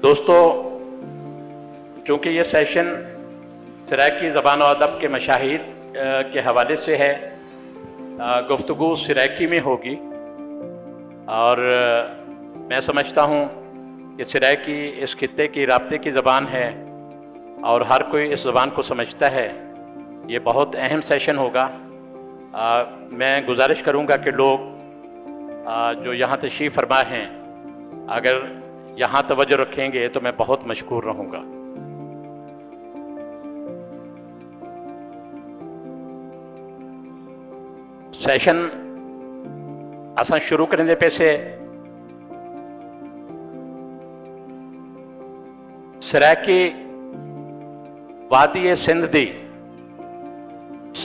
دوستو، چونکہ یہ سیشن سرائیکی زبان و ادب کے مشاہیر کے حوالے سے ہے، گفتگو سرائیکی میں ہوگی، اور میں سمجھتا ہوں کہ سرائیکی اس خطے کی رابطے کی زبان ہے اور ہر کوئی اس زبان کو سمجھتا ہے۔ یہ بہت اہم سیشن ہوگا۔ میں گزارش کروں گا کہ لوگ جو یہاں تشریف فرما ہیں اگر یہاں توجہ رکھیں گے تو میں بہت مشکور رہوں گا۔ سیشن اساں شروع کرنے دے پیسے سرائیکی وادی سندھ دی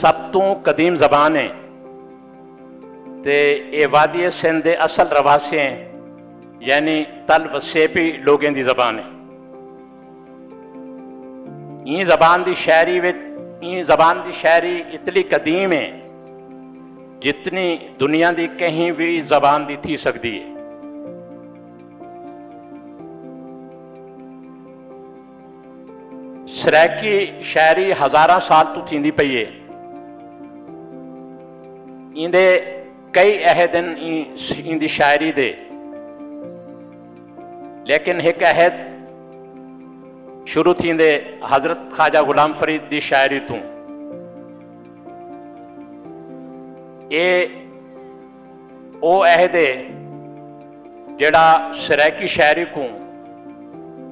سب تو قدیم زبان ہے تے اے وادی سندھ دے اصل رواسیں یعنی تل و سیپی لوگیں دی زبان ہے۔ یہ زبان دی شاعری اتنی قدیم ہے جتنی دنیا دی کہیں بھی زبان دی تھی سکتی ہے۔ سرائیکی شاعری ہزاراں سال تو تھیندی پئی ہے۔ ایندے کئی عہدن ایندی شاعری دے، لیکن ایک عہد شروع تھیندے حضرت خواجہ غلام فرید دی شاعری تو۔ او عہد ہے جڑا سرائیکی شاعری کو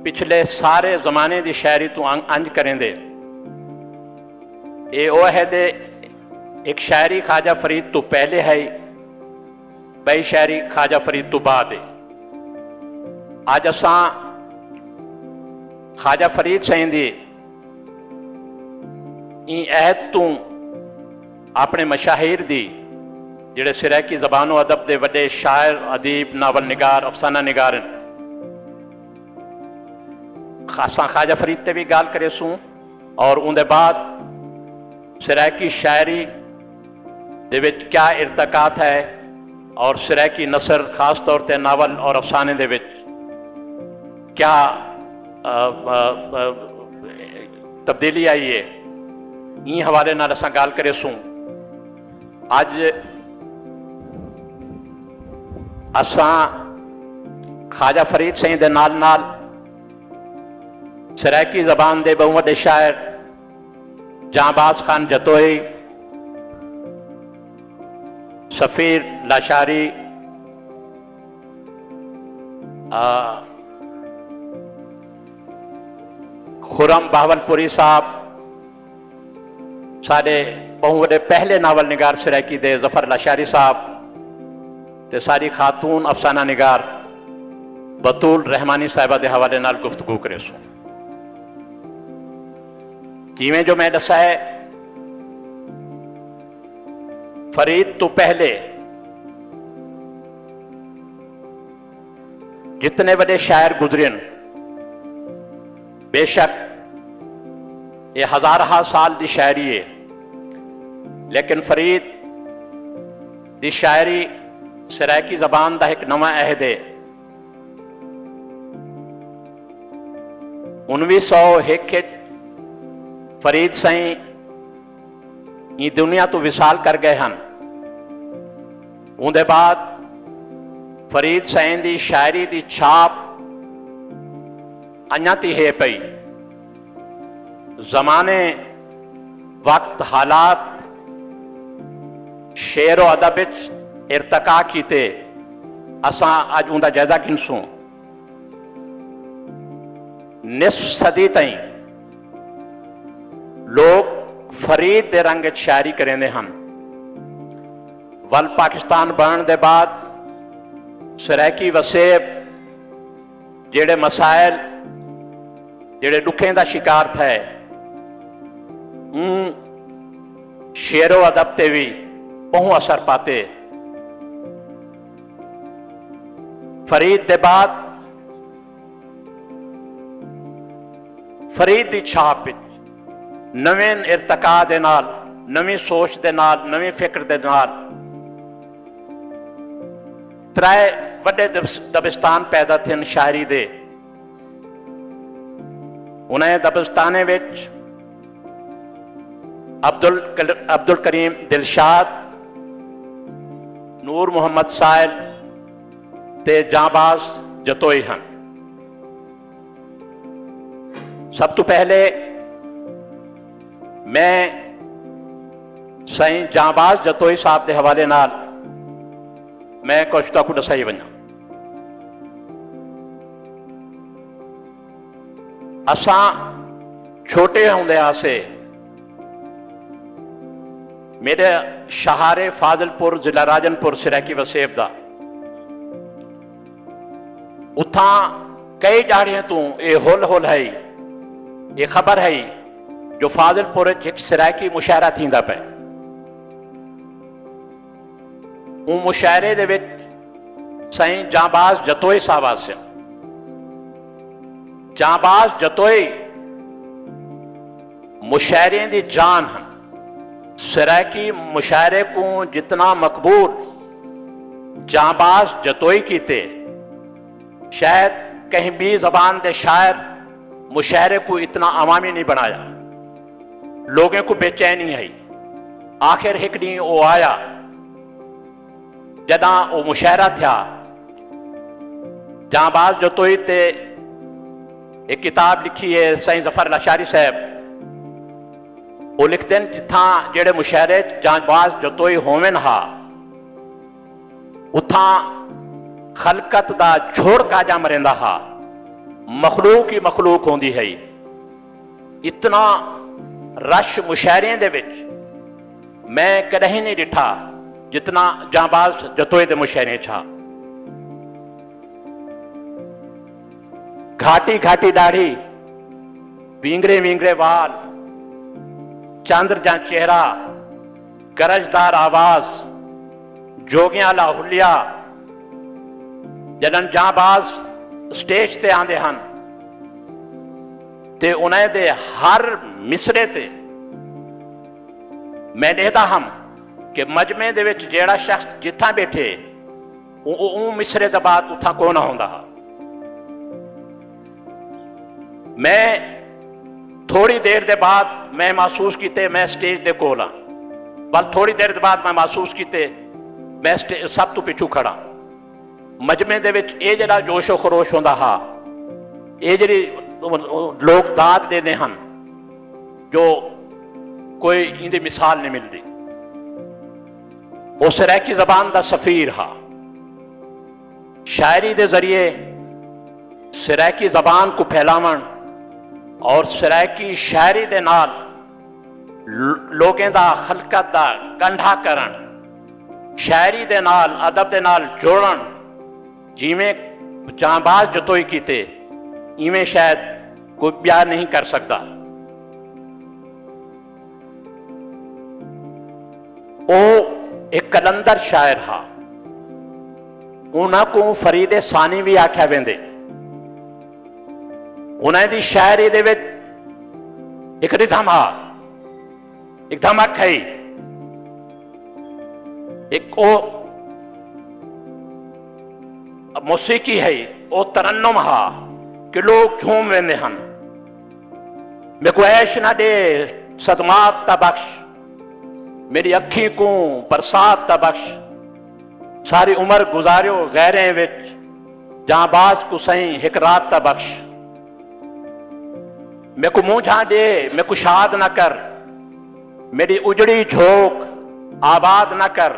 پچھلے سارے زمانے دی شاعری تو انج کریں دے۔ او عہد ایک شاعری خواجہ فرید تو پہلے ہے، بئی شاعری خواجہ فرید تو بعد ہے۔ آج اساں خواجہ فرید سائیں دی این عہد تو اپنے مشاہیر دی جڑے سرائیکی زبان و ادب دے وڈے شاعر، ادیب، ناول نگار، افسانہ نگار ہیں، اساں خواجہ فرید تے بھی گال کرے سوں، اور ان دے بعد سرائیکی شاعری دے وچ کیا ارتقات ہے اور سرائیکی نثر خاص طور تے ناول اور افسانے دے وچ کیا تبدیلی آئی ہے، این حوالے نال اساں گال کرے سوں۔ آج اساں خواجہ فرید سائیں دے نال نال سرائیکی زبان دے بہت وڈے شاعر جہاں خان جتوئی، سفیر لاشاری، خرم بہاولپوری صاحب، سارے بہت وڈے پہلے ناول نگار سرائیکی دے ظفر لاشاری صاحب تے ساری خاتون افسانہ نگار بطول رحمانی صاحبہ دے حوالے نال گفتگو کرے سوں۔ جیویں جو میں دسا ہے، فرید تو پہلے جتنے بڑے شاعر گزرین، بے شک یہ ہزارہ سال دی شاعری ہے، لیکن فرید دی شاعری سرائیکی زبان دا ایک نواں عہد ہے۔ 1901 فرید سائیں یہ دنیا تو وصال کر گئے ہن۔ ان دے بعد فرید سائیں دی شاعری دی چھاپ انیا تی ہے پئی۔ زمانے، وقت، حالات شعر و ادب ارتقا کیتے اساں اج ان دا جائزہ گنسوں۔ نصف صدی تائیں لوگ فرید دے رنگ شاعری کریں دے ہن۔ ول پاکستان بنن دے بعد سرائیکی وسیب جڑے مسائل جڑے دکھیں دا شکار تھے شعر و ادب تے بھی بہت اثر پاتے۔ فرید دے بعد فرید دی چھاپ نویں ارتقا دے نال، نویں سوچ دے نال، نویں فکر دے نال ترائے وڈے دبستان پیدا تھے شاعری دے۔ انہیں دبستانے وچ عبدل کریم دلشاد، نور محمد سائل تے جانباز جتوئی ہیں۔ سب تو پہلے میں سائیں جانباز جتوئی صاحب دے حوالے نال میں کچھ تو کو دسائی ونجا۔ اساں چھوٹے ہوندے آسے میرے شہر فاضل پور ضلع راجن پور سریکی وسیب دا اتھاں کئی جاڑیاں تو اے ہول ہے، یہ خبر ہے جو فاضل پور ایک سریکی مشاعرہ تھیندا پے۔ وہ مشاعرے دے وچ سائیں جانباز جتوئی صاحب آسے۔ جانباز جتوئی مشاعرے دی جان ہیں، سریکی مشاعرے کو جتنا مقبول جانباز جتوئی کیتے، شاید کہیں بھی زبان دے شاعر مشاعرے کو اتنا عوامی نہیں بنایا، لوگوں کو بے چینی ہے۔ آخر ایک دن وہ آیا جداں وہ مشاعرہ تھا، جانباز جتوئی تے ایک کتاب لکھی ہے سائیں ظفر لاشاری صاحب، وہ لکھتے ہیں جتھاں جڑے مشاعرے جانباز جتوئی ہومن ہا اتھاں خلقت دا جھوڑ کاجا مرندہ ہا، مخلوق ہی مخلوق ہوندی ہے۔ اتنا رش مشاعرے دے وچ میں کدیں نہیں ڈٹھا جتنا جانباز جتوئی دے مشاعرے چھا۔ گھاٹی گھاٹی داڑھی، وینگرے وینگرے وال، چاندر جان چہرہ، گرجدار آواز، جوگیاں لا حلیہ، جدن جانباز سٹیج تے آندے ہن تے انہیں دے ہر مصرے تے میں دیکھتا ہم کہ مجمع دے وچ جیڑا شخص جتھاں بیٹھے اون مصرے دے بعد اتھاں کون ہوندا۔ میں تھوڑی دیر دے بعد میں محسوس کیتے میں سٹیج دے کولا، بل تھوڑی دیر دے بعد میں محسوس کیتے میں سب تو پچھو کھڑا۔ مجمع دے وچ اے جڑا جوش و خروش ہوندا ہا، اے جڑی لوگ داد دے دے ہن جو کوئی ان دی مثال نہیں ملتی۔ وہ سریکی زبان دا سفیر ہا، شاعری دے ذریعے سریکی زبان کو پھیلاون اور سریکی شاعری دے نال لوگیں دا خلقت دا گنڈھا کرن، شاعری دے نال ادب دے نال جوڑن، جیویں جانباز جتوئی کیتے ایویں شاید کوئی بیان نہیں کر سکتا۔ او ایک کلندر شاعر ہا، انہاں کو فرید ثانی بھی آکھیا ویندے۔ انہیں دی شاعری دے وچ ایک ردھم ہا، ایک دھمک ہے، ایک او موسیقی ہے، او ترنم ہا کہ لوگ جھوم ویندے ہن۔ میں کو عیش نہ دے صدمات تا بخش، میری اکھی کو برسات تا بخش، ساری عمر گزاریو غیریں وچ، جانباز کو سائیں ایک رات تا بخش۔ میں کو منہ جھاں دے میں کو شاد نہ کر، میری اجڑی جھوک آباد نہ کر،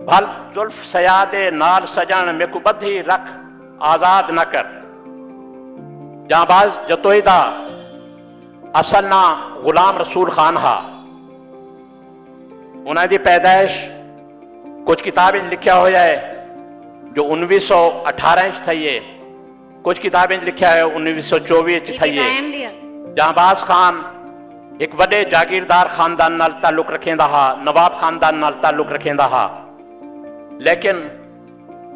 بھل زلف سیادے نال سجن میں کو بدھی رکھ آزاد نہ کر۔ جانباز جتوئی دا اصل نا غلام رسول خان ہا، انہیں دی پیدائش کچھ کتابیں لکھیا ہویا ہے جو 1918 تھائیے، کچھ کتابیں لکھیا ہے 1924 تھائیے۔ جانباز خان ایک وڈے جاگیردار خاندان نال تعلق رکھیں دا ہا، نواب خاندان نال تعلق رکھیں دا ہا، لیکن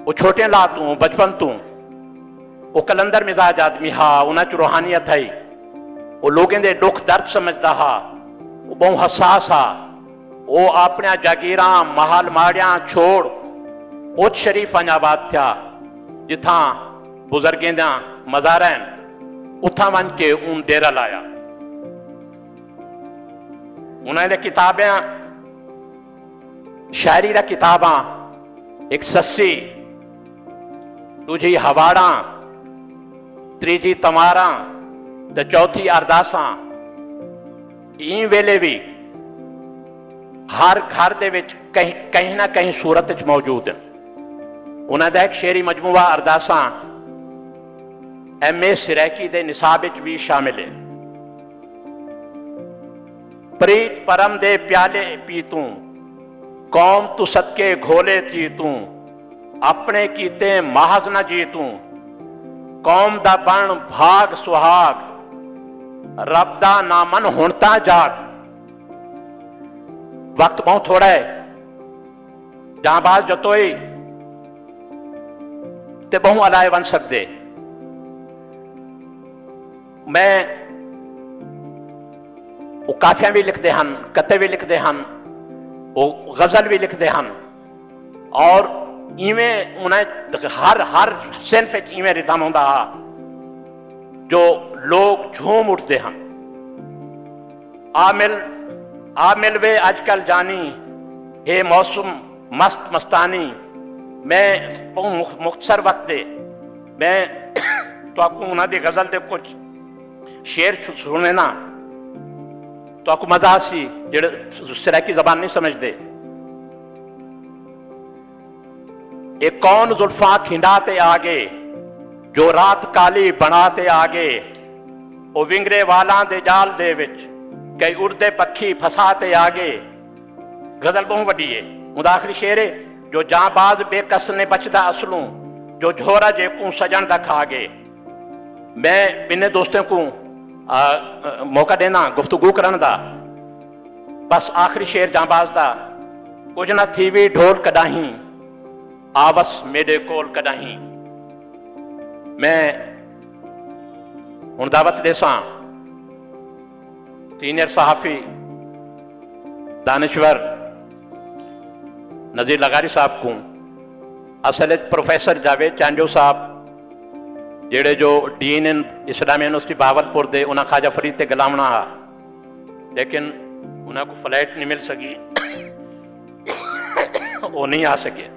وہ چھوٹے لا تو بچپن تو وہ کلندر مزاج آدمی ہا، انہیں چو روحانیت ہے، وہ لوگیں دے دکھ درد سمجھتا ہا، وہ بہت حساس ہا، وہ اپنے جاگیراں محل ماڑیاں چھوڑ اوچ شریف آباد تھا جتھاں بزرگیں دا مزارین उथा वन के उन डेरा लाया। उन्होंने किताबें शायरी दा किताबां एक सस्सी, दूजी हवाड़ा, तीजी तमारा ते चौथी अरदासा ई वेले भी हर घर दे विच कहीं ना कहीं सूरत च मौजूद है। उन्होंने एक शेरी मजमूआ अरदासा MA सिरैकी दे निसाब विच भी शामिल है। प्रीत परम दे प्याले पी तू, कौम तू सदके घोले थी तू, अपने कीते महज न जी तू, कौम दा बन भाग सुहाग, रब दा नामन हुण तां जाग। वक्त बहुत थोड़ा है, जांबाज जतोई ते बहु अलाए बन सकते। मैं वो काफियां भी लिखते हैं, कते भी लिखते हैं, वो गजल भी लिखते हैं, और इवें उन्हें हर सिंफ इवें रिदम होंदा जो लोग झूम उठते हैं। आ मिल वे अजकल जानी, हे मौसम मस्त मस्तानी। मैं मुख्तसर वक्त दे मैं तो आपको उन्होंने गजल दे कुछ शेर सुने ना तो आपको मजा आसी, जेड़े सिरैकी जबान नहीं समझते। एक कौन जुल्फा खिंडाते आगे, जो रात काली बनाते आगे, ओ विंगरे वाला दे जाल दे विच, कई उड़दे पक्षी फसाते आगे। गजल बहुत वड्डी है। उदा आखिरी शेर है, जो जांबाज बेकस ने बचदा असलू, जो झोरा जेकू सजन दा खागे। मैं बिन्ने दोस्तों को मौका देना गुफ्तगू करन दा। बस आखिरी शेर जांबाज दा, कुछ ना थी भी ढोल कदाही, आवस मेरे कोल कदाही। मैं हुण दावत देसा सीनियर सहाफ़ी दानिश्वर नज़ीर लगारी साहब को, असल प्रोफेसर जावेद चांजो साहब जेड़े जो डीन इन इस्लामी यूनिवर्सिटी बावलपुर दे, उन्हें ख्वाजा फरीद ते गलामना हा, लेकिन उन्हें को फ्लाइट नहीं मिल सकी, वो नहीं आ सके।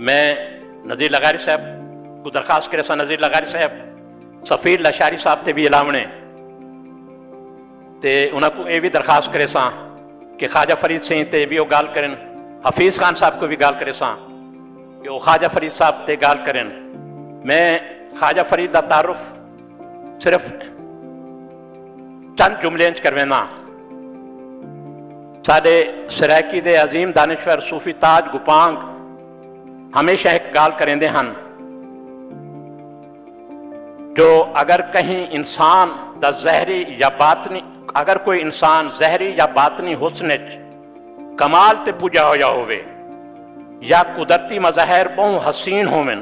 मैं नज़ीर लगारी साहब को दरखास्त करे सा, नज़ीर लगारी साहब सफ़ीर लशारी साहब ते भी इलावने ते उन्हें को ये भी दरखास्त करे सा कि ख्वाजा फरीद सिंह ते भी वो गाल करें, हफीज खान साहब को भी गाल करे सा कि वो ख्वाजा फरीद साहब ते गाल करें। मैं ख्वाजा फरीद का तारुफ सिर्फ चंद जुमले करवेना। साडे सिरैकी दे अजीम दानिश्वर सूफी ताज गुपांग हमेशा एक गाल करेंदे हैं, जो अगर कहीं इंसान दा जहरी या बातनी, अगर कोई इंसान जहरी या बातनी हुस्न कमाल ते पुजा होया होवे, या कुदरती मज़ाहिर बहु हसीन होवन,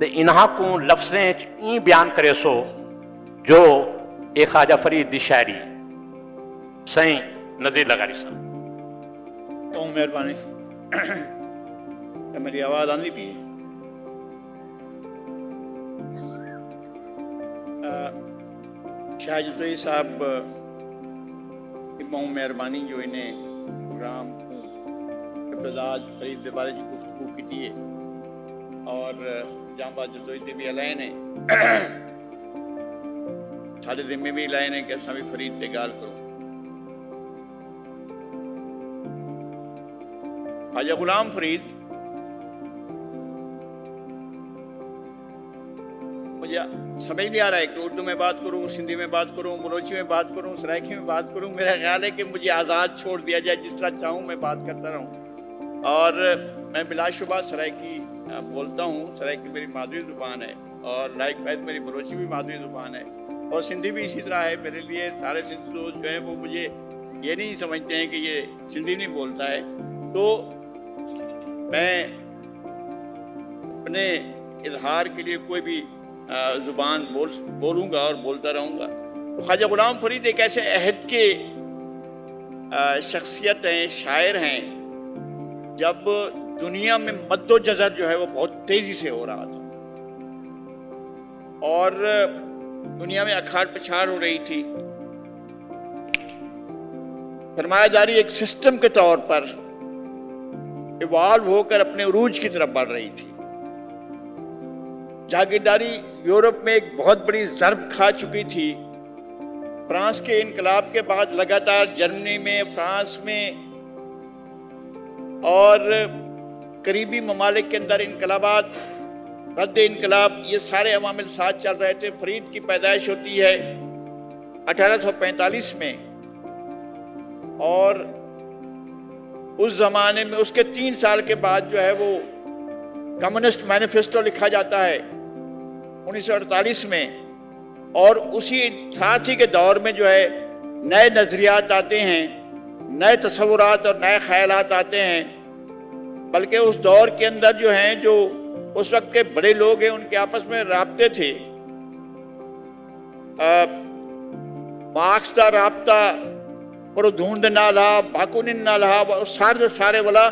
ते इन्हां को लफ्ज़ें ई बयान करे सो जो एक ख्वाजा फरीद दी शायरी। सही नज़ीर लगारी साहब। तो मेहरबानी मेरी आवाज़ आनी भी है। शाहजतोई साहब की बहुत मेहरबानी जो इन्हें प्रोग्राम को इब्तदाज फरीद के बारे में गुफ्तगू की है, और जांबा जदोई दे भी अलाए ने साढ़े जिम्मे भी लाए ने कि असा भी फरीद ते गाल करो। ख्वाजा गुलाम फरीद मुझे समझ नहीं आ रहा है कि उर्दू में बात करूं, सिंधी में बात करूं, बलोची में बात करूं, सराइकी में बात करूं। मेरा ख्याल है कि मुझे आज़ाद छोड़ दिया जाए, जिस तरह चाहूं मैं बात करता रहूं। और मैं बिलाशुबा सराइकी बोलता हूँ, सराइकी मेरी मादरी ज़ुबान है, और लाइक वाइज मेरी बलोची भी मादरी ज़ुबान है, और सिंधी भी इसी तरह है। मेरे लिए सारे सिंधी दोस्त जो हैं वो मुझे ये नहीं समझते हैं कि ये सिंधी नहीं बोलता है। तो मैं अपने इजहार के लिए कोई भी ज़ुबान बोलूँगा और बोलता रहूँगा। तो ख्वाजा गुलाम फरीद एक ऐसे अहद के शख्सियत हैं, शायर हैं, जब दुनिया में मद्दोजज़र जो है वो बहुत तेज़ी से हो रहा था, और دنیا میں اکھاڑ پچھاڑ ہو رہی تھی، سرمایہ داری ایک سسٹم کے طور پر ایوالو ہو کر اپنے عروج کی طرف بڑھ رہی تھی، جاگیرداری یورپ میں ایک بہت بڑی ضرب کھا چکی تھی۔ فرانس کے انقلاب کے بعد لگاتار جرمنی میں، فرانس میں اور قریبی ممالک کے اندر انقلابات، رد انقلاب، یہ سارے عوامل ساتھ چل رہے تھے۔ فرید کی پیدائش ہوتی ہے 1845 میں، اور اس زمانے میں اس کے 3 سال کے بعد جو ہے وہ کمیونسٹ مینیفیسٹو لکھا جاتا ہے 1948 میں، اور اسی ساتھ ہی کے دور میں جو ہے نئے نظریات آتے ہیں، نئے تصورات اور نئے خیالات آتے ہیں۔ بلکہ اس دور کے اندر جو ہیں، جو اس وقت کے بڑے لوگ ہیں، ان کے آپس میں رابطے تھے۔ مارکس دا رابطہ پر دھوند نہ لہا، باکونن نہ لہا، سارے والا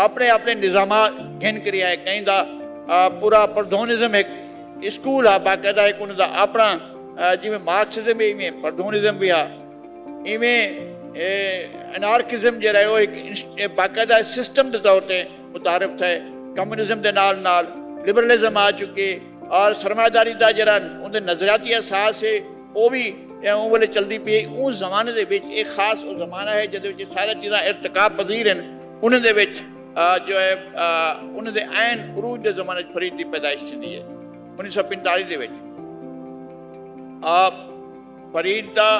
اپنے اپنے نظامات گھن کری ہے۔ کہیں دا پورا پردھونزم ایک اسکول ہے، باقاعدہ ایک انہوں دا اپنا جی میں مارکسزم بھی میں پردھونزم بھی ہے، ایویں انارکزم جو رہے وہ ایک باقاعدہ سسٹم دے طور تے متعارف تھے۔ کمیونزم دے نال لبرلزم آ چکے، اور سرمایہ داری دا جڑا ان دے نظریاتی اساس ہے وہ بھی اون والے چلدی پئی۔ اس زمانے دے وچ ایک خاص وہ زمانہ ہے جدے وچ سارے چیزاں ارتقاب پذیر ہیں، انہاں دے وچ جو ہے انہاں دے عین عروج دے زمانے وچ فرید دی پیدائش تھی ہے 1945 دے وچ۔ فرید دا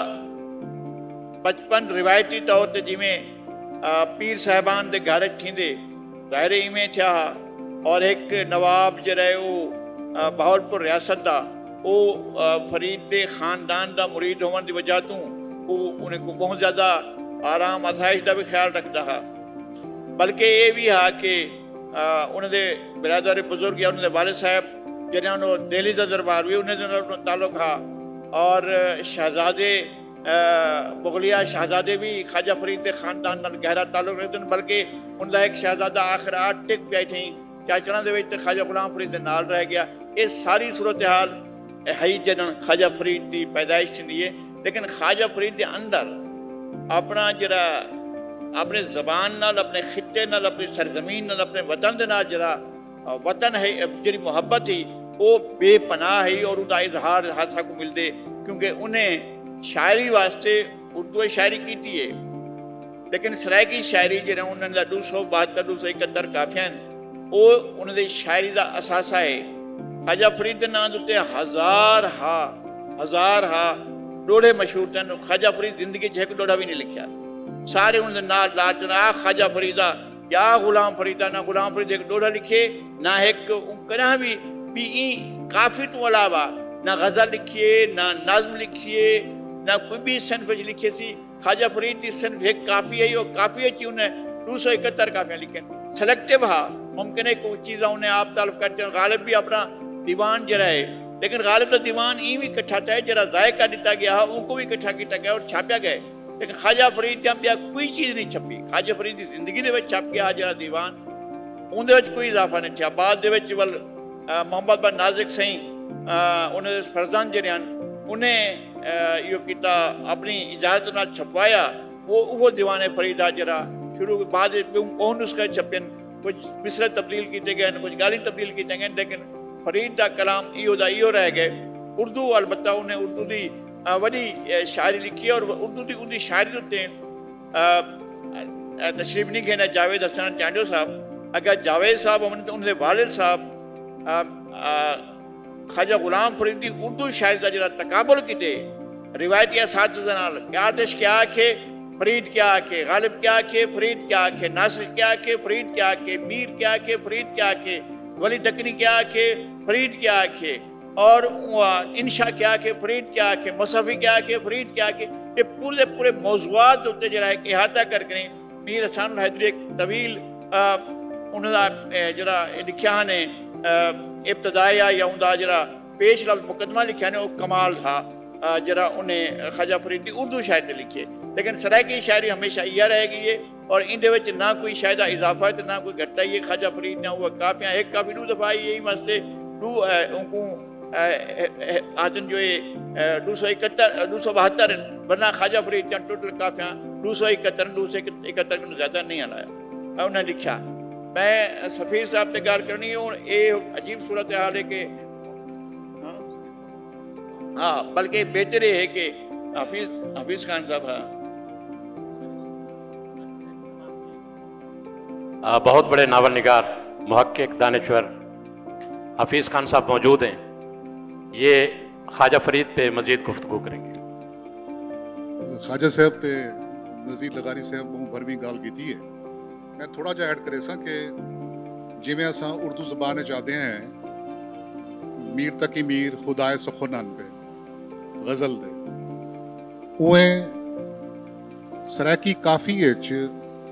بچپن روایتی طور تے جویں پیر صاحبان دے گھر تھیندے ظاہر ایویں تھیا، اور ایک نواب جڑا ہے وہ بہاولپور ریاست دا وہ فرید دے خاندان دا مرید ہون دی وجہ تو وہ انہیں کو بہت زیادہ آرام آسائش دا بھی خیال رکھتا ہے۔ بلکہ یہ بھی ہے کہ انہوں دے برادر بزرگ یا انہوں دے والد صاحب جنہوں نے دہلی دا دربار بھی انہیں دے تعلق ہے، اور شہزادے مغلیہ شہزادے بھی خواجہ فرید دے خاندان نال گہرا تعلق رکھتے ہیں۔ بلکہ ان دا ایک شہزادہ آخر ٹک بیٹھے چاچڑا دے وچ تے خواجہ غلام فرید دے نال رہ گیا۔ یہ ساری صورتحال ہے جدن خواجہ فرید دی پیدائش چلی ہے۔ لیکن خواجہ فرید دے اندر اپنا جڑا اپنے زبان نال، اپنے خطے نال، اپنی سرزمین نال، اپنے وطن دے نال جڑا وطن ہے، جڑی محبت ہی وہ بے پناہ ہے، اور ان کا اظہار ہاسا کو ملتے، کیونکہ انہیں شاعری واسطے اردو شاعری کیتی ہے۔ لیکن سرائکی شاعری جہاں انہوں نے 272 271 کافیاں وہ انہوں نے شاعری دا اثاثہ ہے۔ خواجہ فرید کے نام دیتے ہزار ہا ڈوڑے مشہور تھے۔ خواجہ فرید زندگی ایک ڈوڑا بھی نہیں لکھیا، سارے انہوں نے نام لا خواجہ فریدہ یا غلام فریدہ، نہ غلام فرید ایک ڈوڑا لکھے، نہ ایک کہنا بھی کافی تو علاوہ نہ غزل لکھیے، نہ نظم لکھیے، نہ کوئی بھی صنف لکھے سی۔ خواجہ فرید کی صنف ایک کافی ہے، اور کافی ہے کہ انہیں 271 کافیاں لکھیں۔ سلیکٹیو ہاں، ممکن ہے کوئی چیزیں انہیں آپ طلب کرتے ہیں۔ غالب بھی اپنا دیوان جرا ہے، لیکن غالب کا دیوان بھی کٹھا تھا، جرا ذائقہ دیتا گیا ہے، ان کو بھی کٹھا کیتا گیا اور چھاپیا گئے۔ لیکن خواجہ فرید جب کوئی چیز نہیں چھپی، خواجہ فرید کی زندگی دے وچ چھپ گیا جرا دیوان، ان دے وچ کوئی اضافہ نہیں تھا۔ بعد دے وچ محمد بن نازک سہیں انہیں فرزند جڑے انہیں یہ کیتا اپنی اجازت نال چھپوایا، وہ دیوان فریدہ جرا شروع بعد وہ نسخے چھپن، کچھ مصرے تبدیل کیتے گئے، کچھ گالی تبدیل کیتے گئے، لیکن فرید دا کلام ایو رہ گئے۔ اردو البتہ انہیں اردو دی وڈی شاعری لکھی ہے، اور اردو دی ان شاعری ہوتے تشریف نہیں گئے جاوید حسن چانڈیو صاحب۔ اگر جاوید صاحب انہوں نے والد صاحب خواجہ غلام فرید دی اردو شاعری دا جڑا تقابل کیتے روایتی اساتذہ نال، کیا آتش کیا آکھے فرید کیا آکھے، غالب کیا آکھے فرید کیا آکھے، ناصر کیا آکھے فرید کیا آکھے، میر کیا آکھے فرید کیا آکھے، ولی دکنی کیا آکھے فرید کیا آکھے، اور انشاء کیا آکھے فرید کیا آکھے، مصحفی کیا آکھے فرید کیا آکھے۔ یہ پورے موضوعات ہوتے جڑا ہے کہ احاطہ کر کے میر حسن الحیدری ایک طویل انہوں نے جڑا لکھیا نے ابتدائیہ یا انہوں جڑا پیش لفظ مقدمہ لکھیا نے وہ کمال تھا جڑا انہیں خواجہ فرید دی اردو شاعری لکھے۔ لیکن سرائکی شاعری ہمیشہ یہ رہ گئی ہے، اور ان دے وچ نہ کوئی شاید اضافہ ہے نہ کوئی گھٹا ہی ہے۔ خواجہ فرید نے وہ کافیاں ایک کافی 2 دفعہ یہی واسطے ان کو آدن جو 272 वरना ख्वाजा फरीद का टोटल काफिया 271 271 ज्यादा नहीं आया। उन्हें लिखा मैं सफीर साहब से गल करनी हूँ, ये अजीब सूरत हाल है कि हाँ बल्कि बेहतर है कि हाफिज खान साहब बहुत बड़े नावल निगार मुहक्किक दानिश्वर हाफिज़ खान साहब मौजूद हैं, ये ख्वाजा फरीद पे मज़ीद गुफ्तगू करेंगे। खाजा साहब ते नज़ीर लगानी साहब को भरवीं गाल की है। मैं थोड़ा जा ऐड करे सा कि जिमें असा उर्दू ज़बान चाहते हैं मीर तकी मीर खुदाए सुखनन पे गज़ल दे उहें सराकी काफ़ी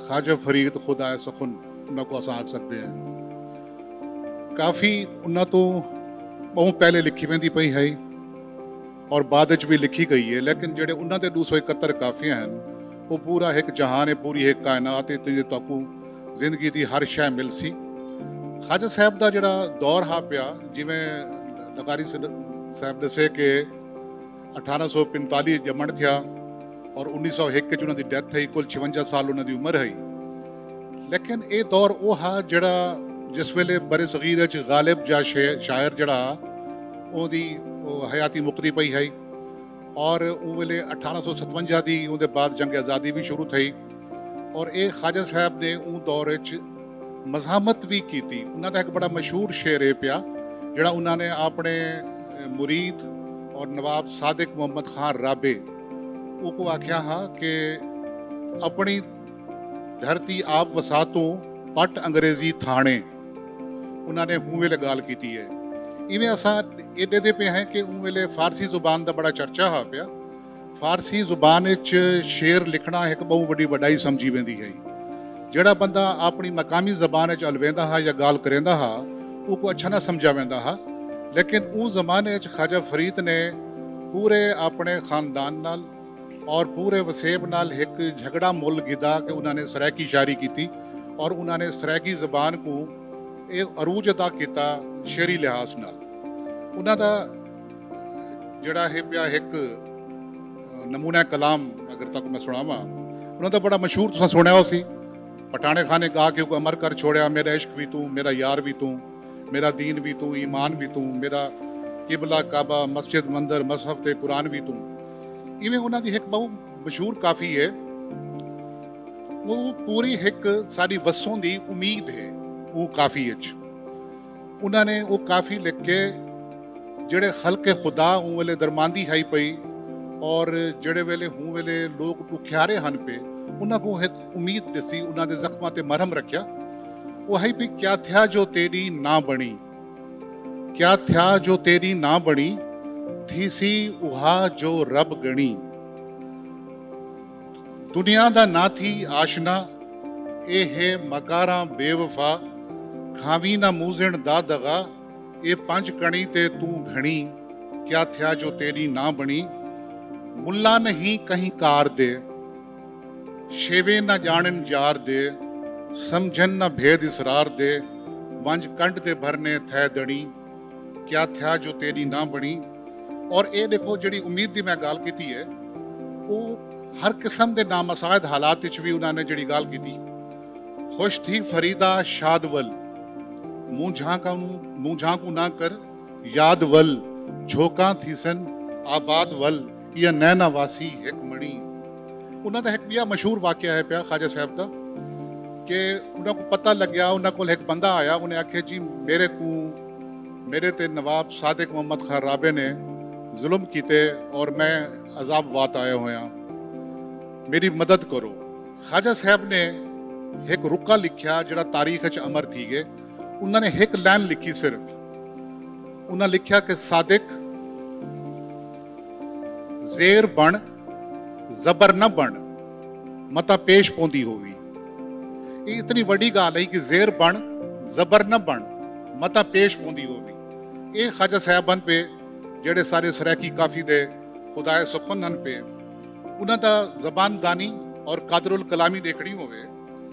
ख्वाजा फरीद खुदाए सुखन उन्होंने को असा आख सकते हैं। काफ़ी उन्होंने तो बहुत पहले लिखी वेंदी पई है और बाद भी लिखी गई है, लेकिन जेडे उन्होंने 271 काफिया हैं वो पूरा एक जहान है, पूरी एक कायनात है तकू जिंदगी की हर शय मिल सी। खाजा साहब का जड़ा दौर हा पिया जिमें लगारी साहब दसे कि 1845 जमण थिया और 1901 च उन्होंने डेथ थी, कुल 56 साल उन्होंने उम्र है। लेकिन ये दौर वो हा जड़ा जिस वेले बड़े सगीर गालिब जा शायर जड़ा ओदी हयाती मुकदी पई है और उस वेले 1857 की उनके बाद जंग आज़ादी भी शुरू थी और ये ख्वाजा साहब ने उस दौर मज़ामत भी की थी। उन्होंने एक बड़ा मशहूर शेर है पिया जड़ा उन्होंने अपने मुरीद और नवाब सादिक मोहम्मद खान राबे को आख्या हा कि अपनी धरती आप वसातों पट अंग्रेजी थाने उन्होंने हूँ वेले गाल की है। इवें असा एडे दे पे हैं कि उन वेले फारसी जुबान का बड़ा चर्चा हा पिया। फारसी जुबान शेर लिखना एक बहुत बड़ी वडाई समझी वेंदी है। जड़ा बंदा अपनी मकामी जबान अलवेंदा हा या गाल करेंदा हा वो अच्छा ना समझा वेंदा हा, लेकिन उस जमाने ख्वाजा फरीद ने पूरे अपने खानदान नाल और पूरे वसेब नाल एक झगड़ा मुल गिदा कि उन्होंने सराकी शायरी की थी और उन्होंने सराकी जबान को एक अरूज अदा किया शेरी लिहाज नाल। उन्होंने जड़ा है पिया एक नमूना कलाम अगर तक मैं सुनावा उन्होंने बड़ा मशहूर तुसा सुनिया हो सी, पटाने खाने गा के अमर कर छोड़िया मेरा इश्क भी तू मेरा यार भी तू मेरा दीन भी तू ईमान भी तू मेरा किबला काबा मस्जिद मंदिर मसहफ ते कुरान भी तू। इवें उन्होंने एक बहुत मशहूर काफ़ी है, वो पूरी एक सारी वसों की उम्मीद है। वो काफ़ी उन्होंने वो काफ़ी लिख के जेड़े हल्के खुदा उन वेले दरमांदी है पई और जेड़े वेले हूँ वेले लोग दुखियारे हन पे उन्होंने को एक उम्मीद दसी, उन्होंने जख्मां ते मरहम रखा। वो है भी क्या था जो तेरी ना बनी, क्या था जो तेरी ना बनी थी सी उहा जो रब गणी। दुनिया दा ना थी आशना ए है मकारा बेवफा खावी ना मूजण दा दगा ए पंज कणी ते तू घणी। क्या था जो तेरी ना बनी मुल्ला नहीं कहीं कार दे शेवे न जानन जार दे समझन न भेद इसरार दे वंज कंड दे भरने थे दड़ी। क्या था जो तेरी ना बनी। और ये देखो जी उम्मीद की मैं गाल की है वो हर किस्म के नामसायद हालात भी उन्होंने जी गाल की थी। खुश थी फरीदा शादवल मुँह झांकू ना कर याद वल झोंका थी सन आबाद वल या नैना वासी एक मणि। उन्होंने एक बिया मशहूर वाकया है पिया ख्वाजा साहब का कि उन्होंने को पता लग गया, उन्होंने को एक बंदा आया उन्हें आख्या जी मेरे ते नवाब सादिक मोहम्मद खान राबे ने जुल्म किते और मैं अजाब वात आया होया, मेरी मदद करो। ख्वाजा साहब ने एक रुका लिखा जड़ा तारीख च अमर थी गए। उन्होंने एक लाइन लिखी सिर्फ, उन्हें लिखा कि सादिक जेर बन जबर न बन मता पेश पौंदी होगी। ये इतनी बड़ी गाल है कि जेर बन जबर न बन मता पेश पौंदी होगी। ये ख्वाजा साहबान पे जेड़े सारे सराकी काफ़ी दे खुदाए सुखन हन पे उन्होंने जबान दानी और कादरुल कलामी देखनी होवे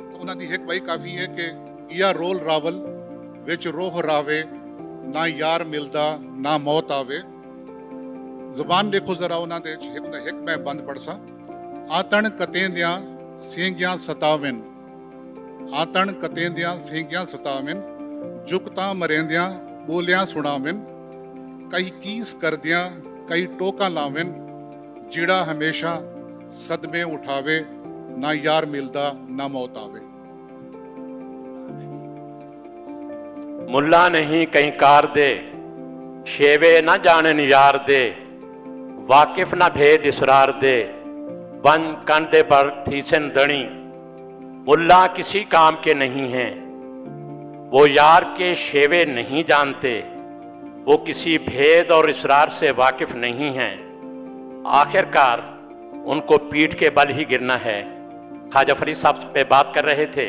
तो उन्होंने एक वही काफ़ी है कि या रोल रावल विच रोह रावे ना यार मिलदा ना मौत आवे। ਜ਼ੁਬਾਨ ਦੇਖੋ ਜ਼ਰਾ ਉਹਨਾਂ ਦੇ ਇੱਕ ਮੈਂ ਬੰਦ ਪੜਸਾ ਆਤਣ ਕਤੇਂ ਦਿਆਂ ਸਿੰਘਿਆਂ ਸਤਾਵਨ ਆਤਣ ਕਤੇਂ ਦਿਆਂ ਸਿੰਘਿਆਂ ਸਤਾਵਨ ਜੁਗਤਾਂ ਮਰੇਂਦਿਆਂ ਬੋਲਿਆਂ ਸੁਣਾਵਨ ਕਈ ਕੀਸ ਕਰਦਿਆਂ ਕਈ ਟੋਕਾਂ ਲਾਵਨ ਜਿਹੜਾ ਹਮੇਸ਼ਾ ਸਦਮੇ ਉਠਾਵੇ ਨਾ ਯਾਰ ਮਿਲਦਾ ਨਾ ਮੌਤ ਆਵੇ। ਮੁੱਲਾ ਨਹੀਂ ਕहीं ਕਾਰ ਦੇ ਸ਼ੇਵੇ ਨਾ ਜਾਣਨ ਯਾਰ ਦੇ ਵਾਕਿਫ ਨਾ ਭੇਦ ਇਸਰਾਰ ਦੇ बन कंधे पर थीसन दणी मुल्ला किसी काम के नहीं हैं वो यार के शेवे नहीं जानते वो किसी भेद और इसरार से वाकिफ नहीं हैं आखिरकार उनको पीठ के बल ही गिरना है। ख्वाजा फरीद साहब पे बात कर रहे थे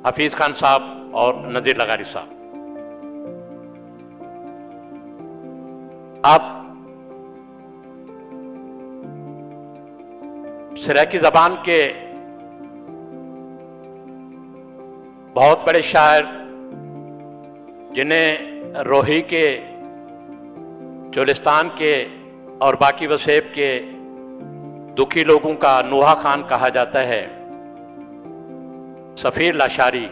हफीज़ खान साहब और नज़ीर लगारी साहब। अब सराइकी ज़बान के बहुत बड़े शायर जिन्हें रोही के चोलिस्तान के और बाकी वसेब के दुखी लोगों का नूहा खान कहा जाता है, सफ़ीर लाशारी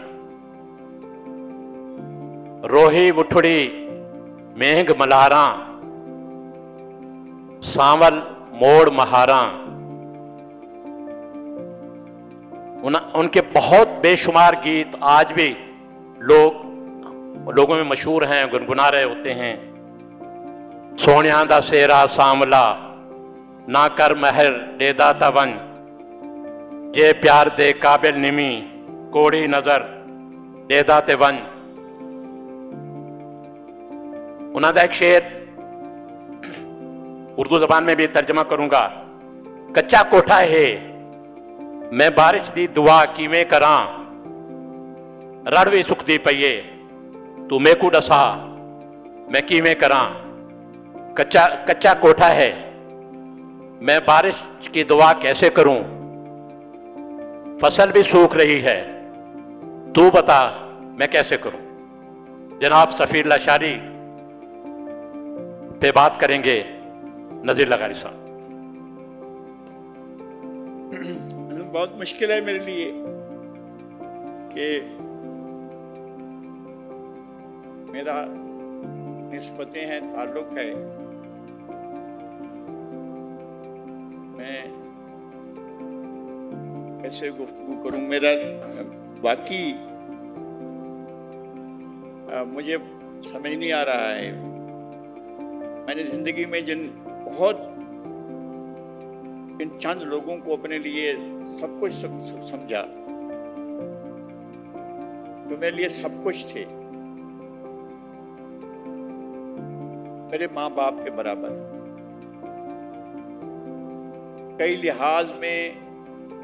रोही उठड़ी मेंघ मल्हारा सांवल मोड़ महारा उनके बहुत बेशुमार गीत आज भी लोगों में मशहूर हैं, गुनगुना रहे होते हैं। सोनिया दा सेरा सामला ना कर महर देदा तवन ये प्यार दे काबिल निमी कोड़ी नजर देदा ते वन। उन्होंने एक शेर उर्दू जबान में भी तर्जमा करूंगा। कच्चा कोठा है मैं बारिश दी दुआ किवें करां रड़ भी सुख दी पईए तू मेकू दसा मैं किवें करां। कच्चा कोठा है मैं बारिश की दुआ कैसे करूं फसल भी सूख रही है तू बता मैं कैसे करूं। जनाब सफ़ीर लाशारी पे बात करेंगे नज़ीर लगारी साहब। बहुत मुश्किल है मेरे लिए कि मेरा निस्बतें हैं, ताल्लुक है, मैं कैसे गुफ्तगू करूं। मेरा बाकी मुझे समझ नहीं आ रहा है। मैंने ज़िंदगी में जिन बहुत इन चंद लोगों को अपने लिए सब कुछ समझा जो मेरे लिए सब कुछ थे, मेरे माँ बाप के बराबर, कई लिहाज में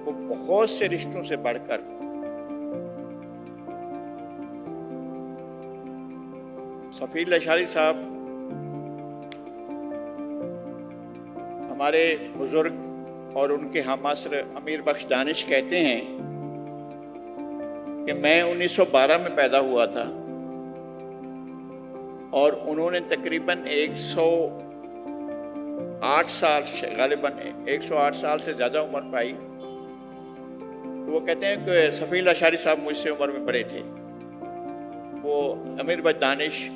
वो बहुत से रिश्तों से बढ़कर सफ़ीर लाशारी साहब हमारे बुजुर्ग और उनके हमअसर अमीर बख्श दानिश कहते हैं कि मैं 1912 में पैदा हुआ था और उन्होंने तकरीबन 108 साल गालिबन 108 साल से ज़्यादा उम्र पाई। तो वो कहते हैं कि सफ़ीर लाशारी साहब मुझसे उम्र में बड़े थे। वो अमीर बख्श दानिश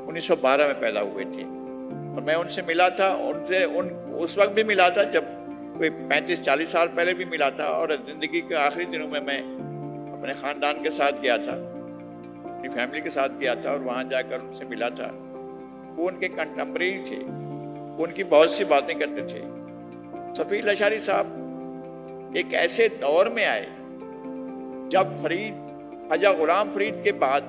1912 में पैदा हुए थे और मैं उनसे मिला था। उस वक्त भी मिला था जब कोई 35-40 साल पहले भी मिला था और ज़िंदगी के आखिरी दिनों में मैं अपने ख़ानदान के साथ गया था, अपनी फैमिली के साथ गया था और वहाँ जाकर उनसे मिला था। वो उनके कंटेम्परेरी थे, वो उनकी बहुत सी बातें करते थे। सफ़ीर लाशारी साहब एक ऐसे दौर में आए जब ख्वाजा गुलाम फरीद के बाद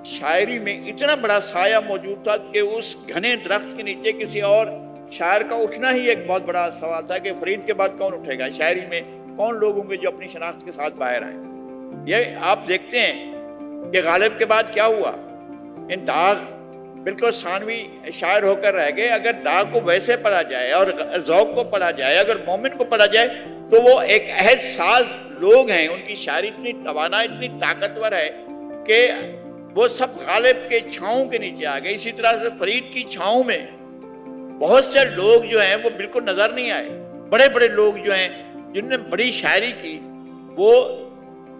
शायरी में इतना बड़ा साया मौजूद था कि उस घने दरख्त के नीचे किसी और शायर का उठना ही एक बहुत बड़ा सवाल था कि फरीद के बाद कौन उठेगा। शायरी में कौन लोग होंगे जो अपनी शनाख्त के साथ बाहर आए। ये आप देखते हैं कि गालिब के बाद क्या हुआ। इन दाग बिल्कुल सानवी शायर होकर रह गए। अगर दाग को वैसे पढ़ा जाए और ज़ौक़ को पढ़ा जाए, अगर मोमिन को पढ़ा जाए तो वो एक अहद साज लोग हैं। उनकी शायरी इतनी तवाना, इतनी ताकतवर है कि वो सब गालिब के छाँव के नीचे आ गए। इसी तरह से फरीद की छाँव में बहुत से लोग जो हैं वो बिल्कुल नजर नहीं आए। बड़े बड़े लोग जो हैं जिन्होंने बड़ी शायरी की वो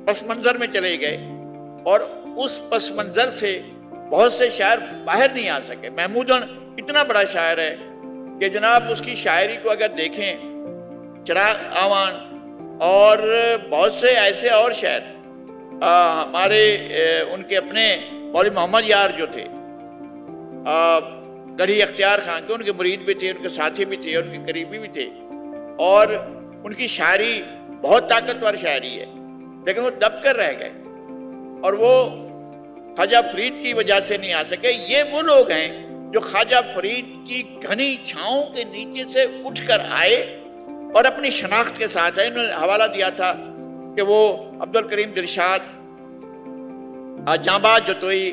पस मंजर में चले गए और उस पस मंजर से बहुत से शायर बाहर नहीं आ सके। महमूदन इतना बड़ा शायर है कि जनाब उसकी शायरी को अगर देखें, चिराग आवान और बहुत से ऐसे और शायर हमारे उनके अपने मौलवी मोहम्मद यार जो थे, गढ़ी अख्तियार खान के उनके मुरीद भी थे, उनके साथी भी थे, उनके करीबी भी थे और उनकी शायरी बहुत ताकतवर शायरी है, लेकिन वो दब कर रह गए और वो ख्वाजा फरीद की वजह से नहीं आ सके। ये वो लोग हैं जो ख्वाजा फरीद की घनी छाँव के नीचे से उठकर आए और अपनी शनाख्त के साथ आए। इन्होंने हवाला दिया था कि वो अब्दुल करीम दिलशाद, जांबाज जतोई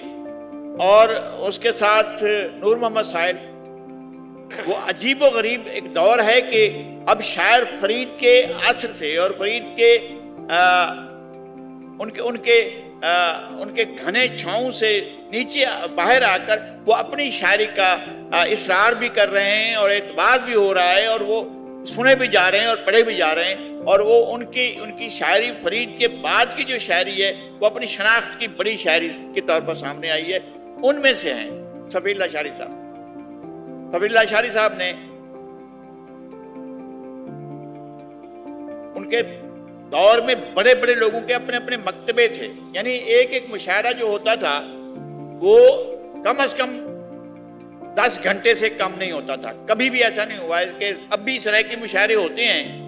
और उसके साथ नूर मोहम्मद साहिल, वो अजीब व गरीब एक दौर है कि अब शायर फरीद के असर से और फरीद के उनके घने छाँव से नीचे बाहर आकर वो अपनी शायरी का इसरार भी कर रहे हैं और एतबार भी हो रहा है और वो सुने भी जा रहे हैं और पढ़े भी जा रहे हैं और वो उनकी शायरी फरीद के बाद की जो शायरी है वो अपनी शनाख्त की बड़ी शायरी के तौर पर सामने आई है। उनमें से हैं सफीउल्लाह शारी साहब। सफीउल्लाह शारी साहब ने उनके दौर में बड़े बड़े लोगों के अपने अपने मकतबे थे, यानी एक एक मुशायरा जो होता था वो कम से कम 10 घंटे से कम नहीं होता था। कभी भी ऐसा नहीं हुआ है कि अब भी इस तरह के मुशायरे होते हैं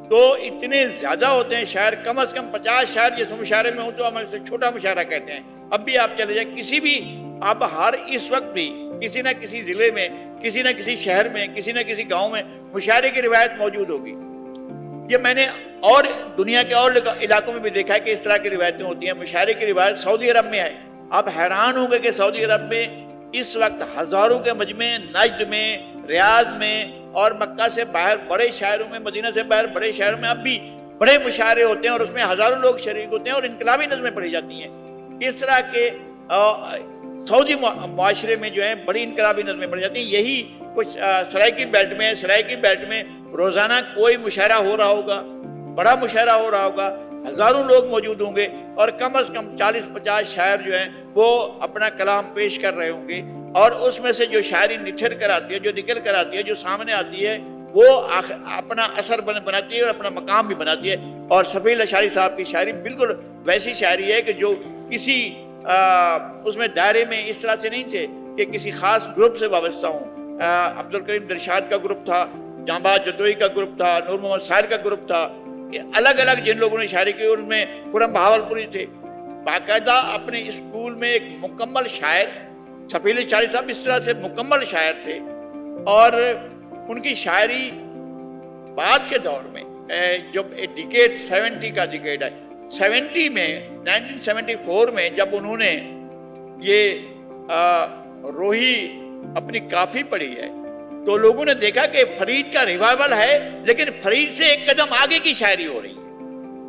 तो इतने ज्यादा होते हैं शायर, कम से कम 50 शायर जिस मुशायरे में हो तो हम इसे छोटा मुशायरा कहते हैं। अब भी आप चले जाए किसी भी, आप हर इस वक्त भी किसी न किसी जिले में, किसी न किसी शहर में, किसी न किसी गांव में मुशायरे की रिवायत मौजूद होगी। ये मैंने और दुनिया के और इलाकों में भी देखा है कि इस तरह की रिवायतें होती हैं। मुशायरे की रिवायत सऊदी अरब में है। आप हैरान होंगे कि सऊदी अरब में इस वक्त हजारों के मजमे नजद में, रियाज में और मक्का से बाहर बड़े शहरों में, मदीना से बाहर बड़े शहरों में अब भी बड़े मुशायरे होते हैं और उसमें हजारों लोग शरीक होते हैं और इनकलाबी नज़में पढ़ी जाती हैं। इस तरह के सऊदी मुआशरे में जो है बड़ी इनकलाबी नज़में पढ़ी जाती हैं। यही कुछ सराइकी बेल्ट में, सराइकी बेल्ट में रोजाना कोई मुशायरा हो रहा होगा, बड़ा मुशायरा हो रहा होगा, हजारों लोग मौजूद होंगे और कम से कम 40-50 शायर जो हैं वो अपना कलाम पेश कर रहे होंगे और उसमें से जो शायरी निखर कर आती है, जो निकल कर आती है, जो सामने आती है वो अपना असर बनाती है और अपना मकाम भी बनाती है। और सफीउल्लाह शारी साहब की शायरी बिल्कुल वैसी शायरी है कि जो किसी उसमें दायरे में इस तरह से नहीं थे कि किसी खास ग्रुप से वाबस्ता हूँ। अब्दुल करीम दिलशाद का ग्रुप था, जांबाज जतोई का ग्रुप था, नूर मोहम्मद साहिल का ग्रुप था, अलग अलग जिन लोगों ने शायरी की उनमें खुरम बहावलपुरी थे। बाकायदा अपने स्कूल में एक मुकम्मल शायर सफीउल्लाह शारी साहब इस तरह से मुकम्मल शायर थे और उनकी शायरी बाद के दौर में जब डिकेड 70 का डिकेड है, 70 में 1974 में जब उन्होंने ये रोही अपनी काफी पढ़ी है तो लोगों ने देखा कि फरीद का रिवाइवल है, लेकिन फरीद से एक कदम आगे की शायरी हो रही है।